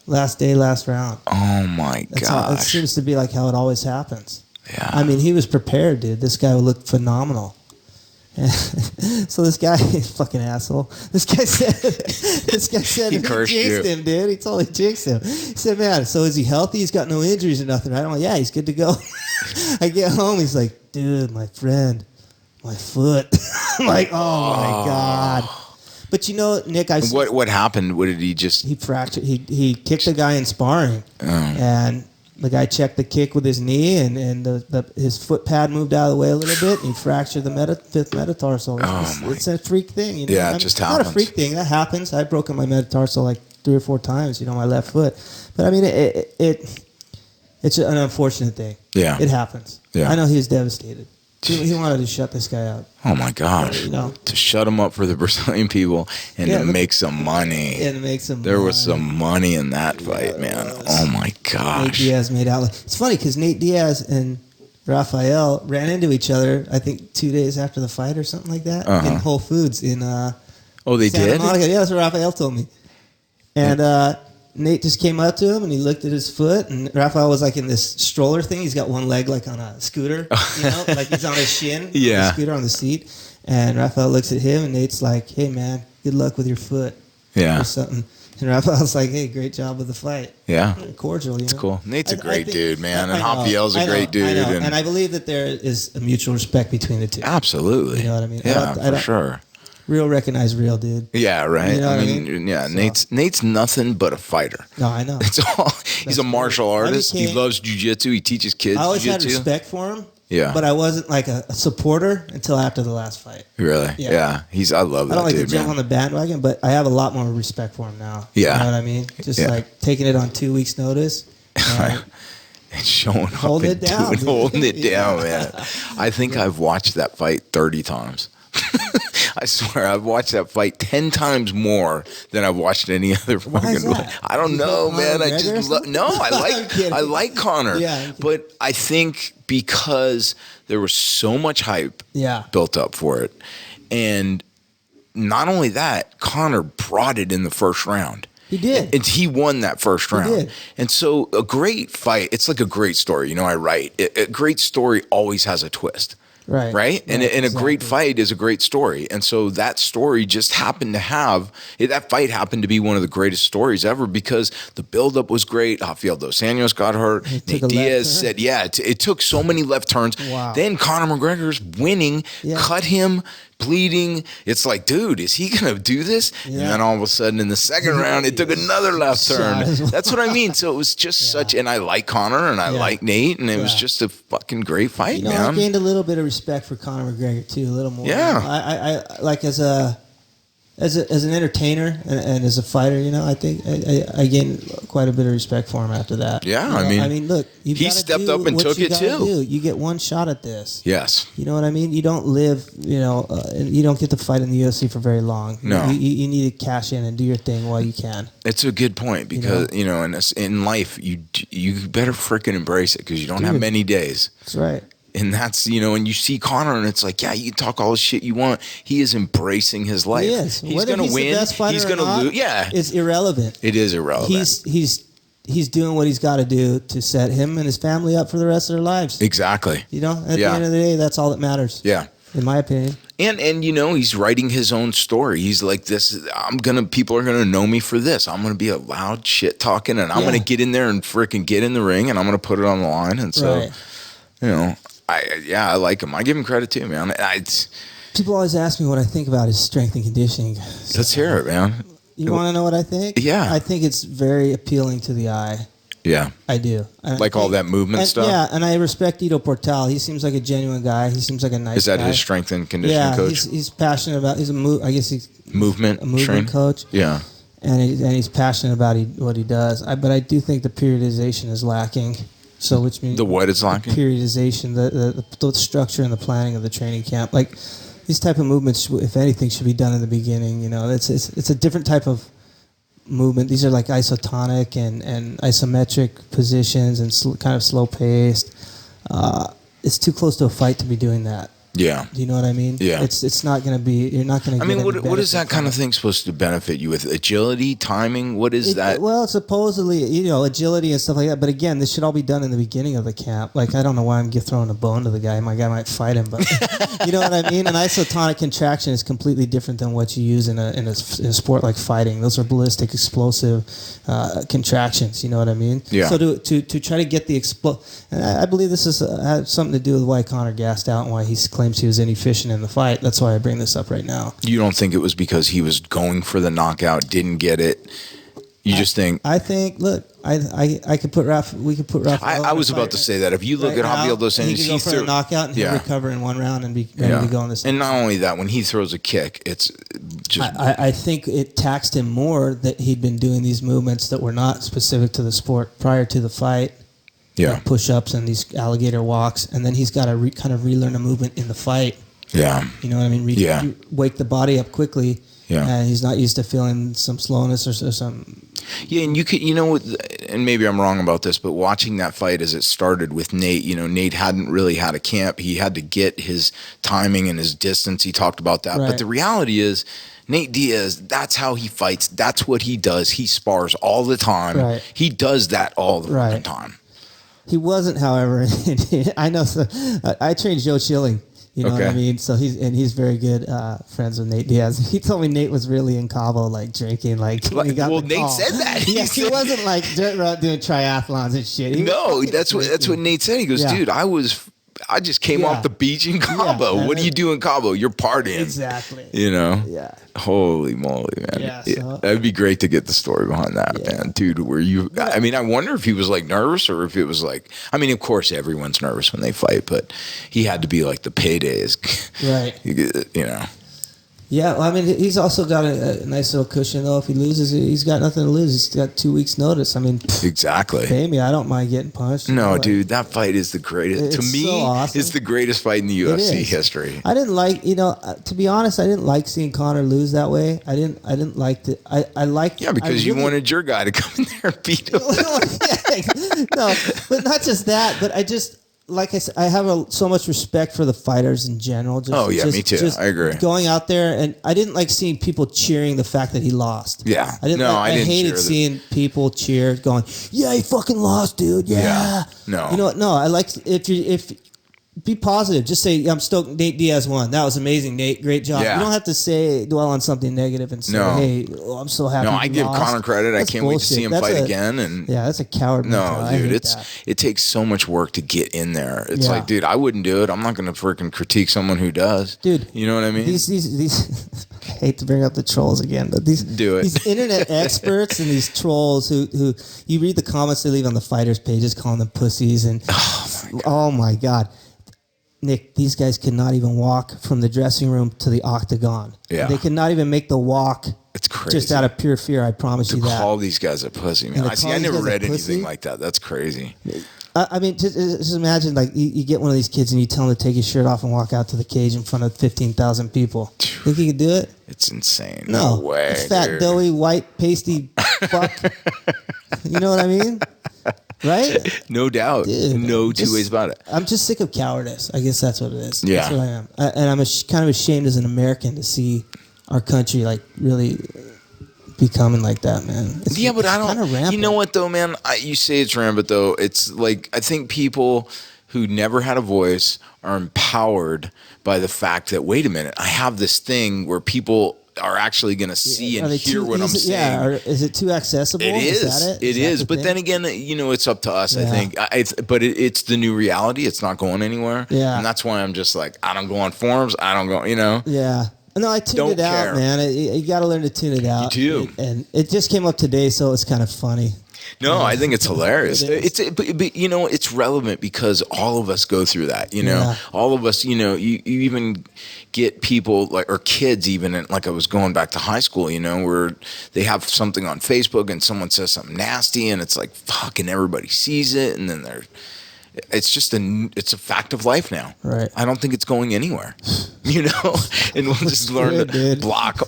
S2: Last day, last round.
S1: Oh my gosh.
S2: It seems to be like how it always happens.
S1: Yeah.
S2: I mean, he was prepared, dude. This guy looked phenomenal. So this guy, fucking asshole. This guy said
S1: He
S2: he
S1: cursed
S2: jinxed
S1: you.
S2: him, dude. He totally jinxed him. He said, "Man, so is he healthy? He's got no injuries or nothing, right?" I'm like, "Yeah, he's good to go." I get home, he's like, "Dude, my friend, my foot." I'm like, "Oh my God." But Nick,
S1: What happened? What did he just?
S2: he fractured. He kicked a guy in sparring, and the guy checked the kick with his knee, and his foot pad moved out of the way a little bit, and he fractured the fifth metatarsal. It's a freak thing,
S1: Yeah, it just happens.
S2: Not a freak thing. That happens. I've broken my metatarsal like 3 or 4 times, my left foot. But I mean, it's an unfortunate thing.
S1: Yeah.
S2: It happens.
S1: Yeah.
S2: I know he was devastated. He wanted to shut this guy out.
S1: Oh my gosh! To shut him up for the Brazilian people and to make some money.
S2: And make some.
S1: There was some money in that fight, man. Oh my
S2: Nate
S1: gosh!
S2: Diaz made out. It's funny because Nate Diaz and Rafael ran into each other. I think 2 days after the fight or something like that in Whole Foods in.
S1: Oh, they
S2: Santa
S1: did?
S2: Monica. Yeah, that's what Rafael told me. And Nate just came up to him and he looked at his foot, and Rafael was like in this stroller thing. He's got one leg like on a scooter, like he's on his shin,
S1: Yeah.
S2: on the scooter on the seat. And Rafael looks at him, and Nate's like, "Hey man, good luck with your foot,"
S1: Yeah.
S2: or something. And Rafael's like, "Hey, great job with the fight."
S1: Yeah.
S2: Cordial,
S1: It's cool. Nate's a great
S2: think-
S1: dude, man,
S2: I
S1: and
S2: know,
S1: Rafael's a great dude.
S2: I know. And I believe that there is a mutual respect between the two.
S1: Absolutely.
S2: You know what I mean?
S1: Yeah,
S2: I don't-
S1: for sure.
S2: Real recognize real, dude.
S1: Yeah, right.
S2: You know what I
S1: yeah.
S2: So-
S1: Nate's nothing but a fighter.
S2: No, I know.
S1: It's all. He's a martial
S2: great.
S1: artist. He loves jujitsu. He teaches kids
S2: I always had
S1: jujitsu.
S2: respect for him.
S1: Yeah.
S2: But I wasn't like a supporter until after the last fight.
S1: Really?
S2: Yeah.
S1: I love that
S2: I don't like
S1: dude,
S2: to jump
S1: man.
S2: on the bandwagon, but I have a lot more respect for him now.
S1: Yeah.
S2: You know what I mean? Just
S1: Yeah.
S2: like taking it on 2 weeks' notice.
S1: And showing up
S2: Holding
S1: and
S2: it down, dude.
S1: holding it down,
S2: Yeah.
S1: man. I think I've watched that fight 30 times. I swear, I've watched that fight 10 times more than I've watched any other fucking
S2: is that?
S1: fight. I don't
S2: You
S1: know,
S2: like
S1: man.
S2: Conor
S1: I
S2: McGregor or
S1: just
S2: something?
S1: no.
S2: I'm kidding.
S1: I like Conor.
S2: Yeah, I'm kidding.
S1: But I think because there was so much hype
S2: Yeah.
S1: built up for it, and not only that, Conor brought it in the first round.
S2: He did.
S1: And he won that first round.
S2: did.
S1: And so a great fight, it's like a great story. I write, a great story always has a twist. Right? And a great fight is a great story. And so that story just happened to have, that fight happened to be one of the greatest stories ever because the buildup was great. Rafael Dos Anjos got hurt.
S2: He took
S1: Nate
S2: a left
S1: Diaz
S2: turn.
S1: said, it took so many left turns.
S2: Wow.
S1: Then Conor McGregor's winning,
S2: Yeah.
S1: cut him, bleeding. It's like, dude, is he going to do this? And
S2: Yeah.
S1: then all of a sudden in the second round, it took another left turn.
S2: Shot as well.
S1: That's what I mean. So it was just such, and I like Conor and I like Nate, and it was
S2: Yeah.
S1: just a fucking great fight,
S2: I
S1: man.
S2: gained a little bit of respect for Conor McGregor too, a little more.
S1: Yeah.
S2: I like as an entertainer and as a fighter, I think I gained quite a bit of respect for him after that.
S1: Yeah,
S2: I mean, look,
S1: he stepped up and took it too.
S2: You get one shot at this.
S1: Yes.
S2: You know what I mean? You don't live, you don't get to fight in the UFC for very long.
S1: No.
S2: You need to cash in and do your thing while you can.
S1: It's a good point because, in life, you better freaking embrace it because you don't have many days.
S2: That's right.
S1: And that's, and you see Conor and it's like, yeah, you can talk all the shit you want. He is embracing his life.
S2: He is.
S1: He's
S2: Whether
S1: going to win.
S2: The best fighter
S1: He's
S2: or
S1: going to
S2: not,
S1: lose. Yeah.
S2: It's irrelevant.
S1: It is irrelevant.
S2: He's doing what he's got to do to set him and his family up for the rest of their lives.
S1: Exactly.
S2: At the end of the day, that's all that matters.
S1: Yeah.
S2: In my opinion.
S1: And he's writing his own story. He's like, people are gonna know me for this. I'm gonna be a loud shit talking, and I'm gonna get in there and freaking get in the ring, and I'm gonna put it on the line. And so, I like him. I give him credit too, man.
S2: People always ask me what I think about his strength and conditioning.
S1: Let's hear it, man.
S2: You want to know what I think?
S1: Yeah.
S2: I think it's very appealing to the eye.
S1: Yeah.
S2: I do.
S1: All that movement stuff?
S2: Yeah, and I respect Ito Portal. He seems like a genuine guy. He seems like a nice guy.
S1: Is that his strength and conditioning coach?
S2: He's passionate about, he's a movement
S1: movement
S2: coach.
S1: Yeah.
S2: and he's passionate about what he does. But I do think the periodization is lacking. So which means
S1: the what is lacking?
S2: Periodization, the structure and the planning of the training camp. Like these type of movements, if anything, should be done in the beginning. You know, it's a different type of movement. These are like isotonic and isometric positions and kind of slow paced. It's too close to a fight to be doing that.
S1: Yeah.
S2: Do you know what I mean?
S1: Yeah.
S2: It's not going to be, you're not going to
S1: I mean, what is that kind of thing supposed to benefit you with? Agility, timing? What is that?
S2: Well, supposedly, agility and stuff like that. But again, this should all be done in the beginning of the camp. Like, I don't know why I'm throwing a bone to the guy. My guy might fight him, but you know what I mean? An isotonic contraction is completely different than what you use in a sport like fighting. Those are ballistic, explosive contractions. You know what I mean?
S1: Yeah.
S2: So to try to get the and I believe this has something to do with why Conor gassed out and why he claims he was inefficient in the fight. That's why I bring this up right now.
S1: You don't think it was because he was going for the knockout, didn't get it? You just think?
S2: I think. Look, I could put Rafa. We could put Rafa.
S1: I was about to say that. If you look at Javier Dos Anjos,
S2: he could go for a knockout and he'll recover in one round and be ready to go on this.
S1: And not only that, when he throws a kick, it's just.
S2: I think it taxed him more that he'd been doing these movements that were not specific to the sport prior to the fight.
S1: Yeah.
S2: Like push-ups and these alligator walks, and then he's got to kind of relearn a movement in the fight.
S1: Yeah.
S2: You know what I mean? Wake the body up quickly.
S1: Yeah.
S2: And he's not used to feeling some slowness or some.
S1: Yeah, and you could, and maybe I'm wrong about this, but watching that fight as it started with Nate, Nate hadn't really had a camp. He had to get his timing and his distance. He talked about that.
S2: Right.
S1: But the reality is, Nate Diaz, that's how he fights. That's what he does. He spars all the time.
S2: Right.
S1: He does that all the time.
S2: He wasn't, however. I know. I trained Joe Schilling. You know what I mean? So he's very good friends with Nate Diaz. He told me Nate was really in Cabo, like drinking, like when he got the
S1: Nate
S2: call.
S1: said that.
S2: He wasn't like doing triathlons and shit.
S1: That's what Nate said. He goes, dude, I just came off the beach in Cabo. What do you do in Cabo? You're partying.
S2: Exactly.
S1: Yeah. Holy moly, man.
S2: Yeah, so,
S1: that'd be great to get the story behind that, man. Dude, I mean, I wonder if he was like nervous or if it was like, I mean, of course everyone's nervous when they fight, but he had to be like the paydays.
S2: Right. Yeah, well, I mean, he's also got a nice little cushion, though. If he loses, he's got nothing to lose. He's got 2 weeks' notice. I mean,
S1: exactly.
S2: Pay me. I don't mind getting punched.
S1: No, dude, that fight is the greatest. To me,
S2: so awesome.
S1: It's the greatest fight in the UFC history.
S2: I didn't like, to be honest, I didn't like seeing Conor lose that way. I didn't like it. I liked.
S1: Yeah, because you wanted your guy to come in there and beat him.
S2: No, but not just that. But I just. Like I said, I have so much respect for the fighters in general.
S1: Me too. I agree.
S2: Going out there, and I didn't like seeing people cheering the fact that he lost.
S1: Yeah.
S2: I hated seeing people cheer, going, "Yeah, he fucking lost, dude. Yeah."
S1: No.
S2: You know what? No, I like if be positive. Just say, I'm stoked Nate Diaz won. That was amazing, Nate. Great job.
S1: Yeah.
S2: You don't have to dwell on something negative and say, hey, I'm so happy.
S1: No, I give Conor credit.
S2: That's
S1: I can't wait to see him fight again.
S2: Yeah, that's a coward mentality.
S1: No, dude, it takes so much work to get in there. It's like, dude, I wouldn't do it. I'm not going to freaking critique someone who does.
S2: Dude.
S1: You know what I mean?
S2: These I hate to bring up the trolls again, but these internet experts and these trolls who you read the comments they leave on the fighters' pages calling them pussies and oh my God. Nick, these guys cannot even walk from the dressing room to the octagon.
S1: Yeah.
S2: They cannot even make the walk.
S1: It's crazy.
S2: Just out of pure fear, I promise you that.
S1: To call these guys a pussy, man. I never read anything like that. That's crazy.
S2: I mean, just imagine, like, you get one of these kids and you tell him to take his shirt off and walk out to the cage in front of 15,000 people. Think he could do it?
S1: It's insane.
S2: No
S1: way,
S2: fat,
S1: dude.
S2: doughy, white, pasty fuck. You know what I mean? Right?
S1: No doubt.
S2: Dude,
S1: no two ways about it.
S2: I'm just sick of cowardice. I guess that's what it is.
S1: Yeah.
S2: That's what I am. And I'm kind of ashamed as an American to see our country, like, really becoming like that, man.
S1: But I don't.
S2: Kind of rampant.
S1: You know what, though, man? You say it's rampant, though. It's like, I think people who never had a voice are empowered by the fact that, wait a minute, I have this thing where people are actually going to see and hear what I'm saying.
S2: Yeah, or is it too accessible?
S1: It is.
S2: Is that
S1: it is.
S2: the
S1: But
S2: thing?
S1: then again, it's up to us, I think. It's the new reality. It's not going anywhere.
S2: Yeah.
S1: And that's why I'm just like, I don't go on forums. I don't go,
S2: Yeah. No, I tuned it out, man. You got to learn to tune it out.
S1: You do.
S2: And it just came up today, so it's kind of funny.
S1: No, I think it's hilarious.
S2: It
S1: you know, it's relevant because all of us go through that. You know,
S2: Yeah.
S1: all of us. You know, you even get people like or kids even like I was going back to high school. You know, where they have something on Facebook and someone says something nasty, and it's like fucking everybody sees it, and then they're. It's a fact of life now.
S2: Right.
S1: I don't think it's going anywhere. You know, and we'll just learn to block.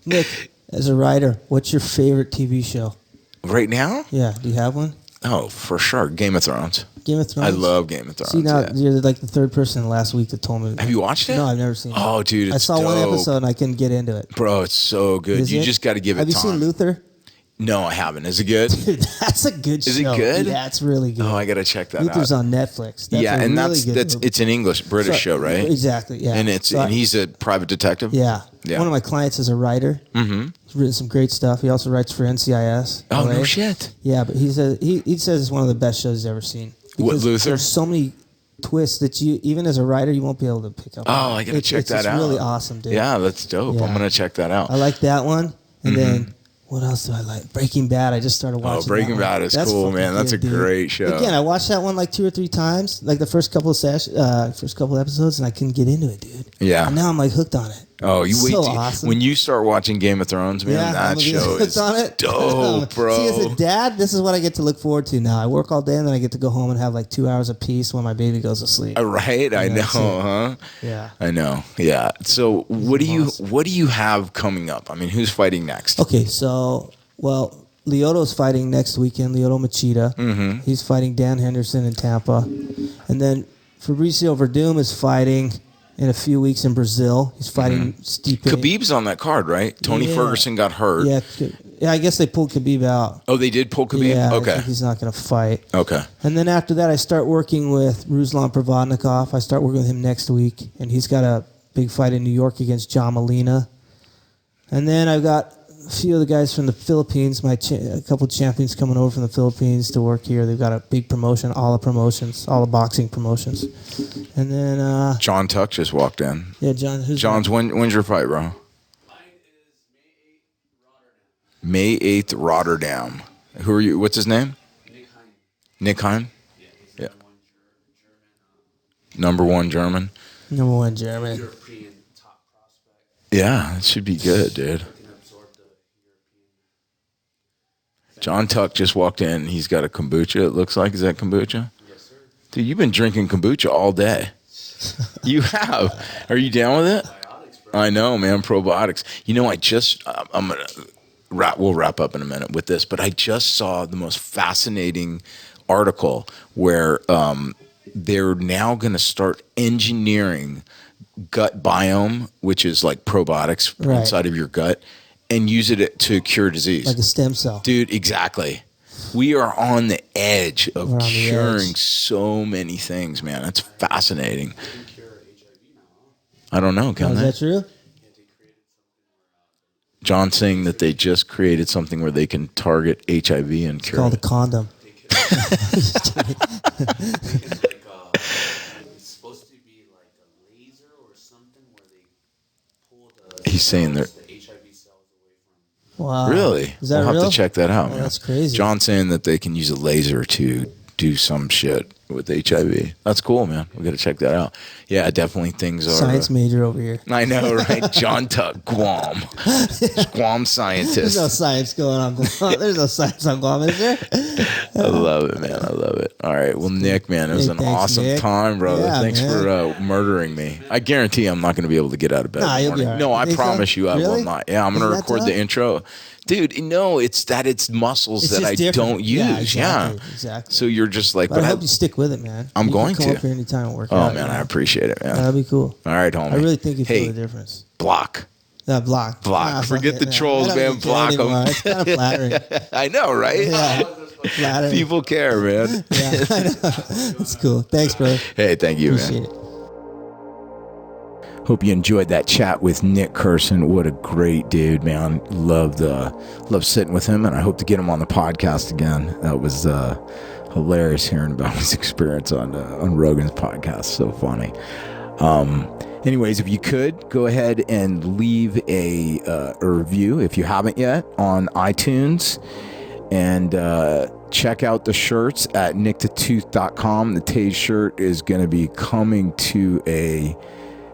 S2: Nick, as a writer, what's your favorite TV show?
S1: Right now?
S2: Yeah. Do you have one?
S1: Oh, for sure. Game of Thrones.
S2: Game of Thrones?
S1: I love Game of Thrones.
S2: See, now you're like the third person last week that told me.
S1: Have you watched it?
S2: No, I've never seen it.
S1: Oh, dude, it's
S2: I saw one
S1: dope.
S2: episode and I couldn't get into it.
S1: Bro, it's so good. You just got to give it time.
S2: Have you seen Luther?
S1: No, I haven't. Is it good?
S2: Dude, that's a good show.
S1: Is it good?
S2: Yeah, it's really good.
S1: Oh, I got to check that
S2: Luther's
S1: out.
S2: on Netflix.
S1: It's an English, British show, right?
S2: Exactly, yeah.
S1: And he's a private detective?
S2: Yeah. One of my clients is a writer. Mm-hmm. He's written some great stuff. He also writes for NCIS.
S1: Oh,
S2: LA.
S1: no shit.
S2: Yeah, but he says it's one of the best shows he's ever seen.
S1: What, Luther?
S2: There's so many twists that you, even as a writer, you won't be able to pick up.
S1: Oh, I got to check that out.
S2: It's really awesome, dude.
S1: Yeah, that's dope.
S2: Yeah.
S1: I'm going to check that out.
S2: I like that one. And then... what else do I like? Breaking Bad. I just started watching.
S1: Oh, Breaking Bad is cool, man. That's a great show.
S2: Again, I watched that one like 2 or 3 times, like the first couple of episodes, and I couldn't get into it, dude.
S1: Yeah.
S2: And now I'm like hooked on it.
S1: Oh, you wait.
S2: Awesome.
S1: When you start watching Game of Thrones, man, that show is dope, bro.
S2: See, as a dad, this is what I get to look forward to now. I work all day, and then I get to go home and have like 2 hours of peace when my baby goes to sleep.
S1: Right? I know, huh?
S2: Yeah.
S1: I know. Yeah. So, what do you have coming up? I mean, who's fighting next?
S2: Okay, so Lyoto's fighting next weekend. Lyoto Machida. Mm-hmm. He's fighting Dan Henderson in Tampa, and then Fabricio Verdum is fighting in a few weeks in Brazil. He's fighting Stipe.
S1: Khabib's on that card, right? Tony Ferguson got hurt.
S2: Yeah. I guess they pulled Khabib out.
S1: Oh, they did pull Khabib?
S2: Yeah,
S1: okay.
S2: I think he's not going to fight.
S1: Okay.
S2: And then after that, I start working with Ruslan Provodnikov. I start working with him next week, and he's got a big fight in New York against John Molina. And then I've got a few of the guys from the Philippines, a couple of champions coming over from the Philippines to work here. They've got a big promotion, all the boxing promotions. And then...
S1: John Tuck just walked in.
S2: Yeah, John.
S1: John's, when's your fight, bro?
S3: Mine is May 8th, Rotterdam.
S1: May 8th, Rotterdam. Who are you? What's his name?
S3: Nick Hein.
S1: Nick Hein?
S3: Yeah, he's
S1: Yeah.
S3: number one German.
S2: Number one German.
S3: European top prospect.
S1: Yeah, it should be good, dude.
S3: Can absorb the European.
S1: John Tuck just walked in. He's got a kombucha, it looks like. Is that kombucha?
S3: Yes, sir.
S1: Dude, you've been drinking kombucha all day. You have. Are you down with it?
S3: Probiotics, bro.
S1: I know, man. Probiotics. You know, I'm going to we'll wrap up in a minute with this, but I just saw the most fascinating article where they're now going to start engineering gut biome, which is like probiotics inside of your gut, and use it to cure disease.
S2: Like a stem cell.
S1: Dude, exactly. We are on the edge of curing so many things, man. That's fascinating.
S3: They can cure HIV now, huh?
S1: I don't know, can
S2: Is
S1: they?
S2: that true?
S3: Yeah, they created something where
S1: John's saying that they just created something where they can target HIV and
S2: It's
S1: cure
S2: called a
S1: it.
S2: condom.
S3: they can it's supposed to be like a laser or something where they pull the
S1: He's saying
S3: the
S1: that.
S3: HIV cells away from.
S2: Wow.
S1: Really?
S2: Is that
S1: we'll
S2: real?
S1: have to check that out,
S2: Oh,
S1: man.
S2: that's crazy.
S1: John's saying that they can use a laser to do some shit with HIV. That's cool, man. We got to check that out. Yeah, definitely things are...
S2: Science major over here.
S1: I know, right? John Tuck, Guam. Guam scientist.
S2: There's no science going on. There's no science on Guam, is there?
S1: I love it, man. I love it. All right. Well, Nick, man, it was an
S2: thanks,
S1: awesome
S2: Nick.
S1: time, brother.
S2: Yeah,
S1: Thanks
S2: man.
S1: for murdering me. I guarantee I'm not going to be able to get out of bed.
S2: Nah,
S1: in the
S2: you'll be
S1: morning.
S2: all right.
S1: No, I
S2: You think so?
S1: promise you I will
S2: Really?
S1: not. Yeah, I'm going to
S2: Is that
S1: record the
S2: tough?
S1: intro. Dude, no, it's muscles
S2: It's
S1: that
S2: just
S1: I
S2: different.
S1: don't use.
S2: Yeah,
S1: Yeah.
S2: exactly.
S1: So you're just like,
S2: But I hope you stick with it, man.
S1: I'm
S2: You can
S1: going
S2: come
S1: to.
S2: up here anytime and work
S1: Oh,
S2: out.
S1: man,
S2: you
S1: I
S2: know?
S1: appreciate it, man.
S2: That'd be cool.
S1: All right, homie.
S2: I really think you
S1: Hey,
S2: feel the difference.
S1: block.
S2: Block.
S1: Block. Forget the trolls,
S2: I don't
S1: man.
S2: even care
S1: Block 'em.
S2: anymore. It's kind of flattering.
S1: I know, right?
S2: Yeah. Flattering.
S1: People care, man.
S2: Yeah, I know. It's cool. Thanks, brother.
S1: Hey, thank you,
S2: Appreciate
S1: man.
S2: it.
S1: Hope you enjoyed that chat with Nick Curson. What a great dude, man. Love sitting with him, and I hope to get him on the podcast again. That was hilarious hearing about his experience on Rogan's podcast. So funny. Anyways, if you could go ahead and leave a review if you haven't yet on iTunes, and check out the shirts at nicktotooth.com. The Tage shirt is going to be coming to a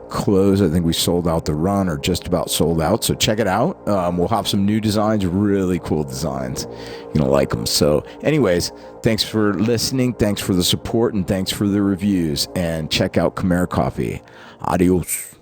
S1: close. I think we sold out the run, or just about sold out, so check it out. We'll have some new designs, really cool designs. You're gonna like them. So anyways, thanks for listening, thanks for the support, and thanks for the reviews, and check out Khmer Coffee. Adios.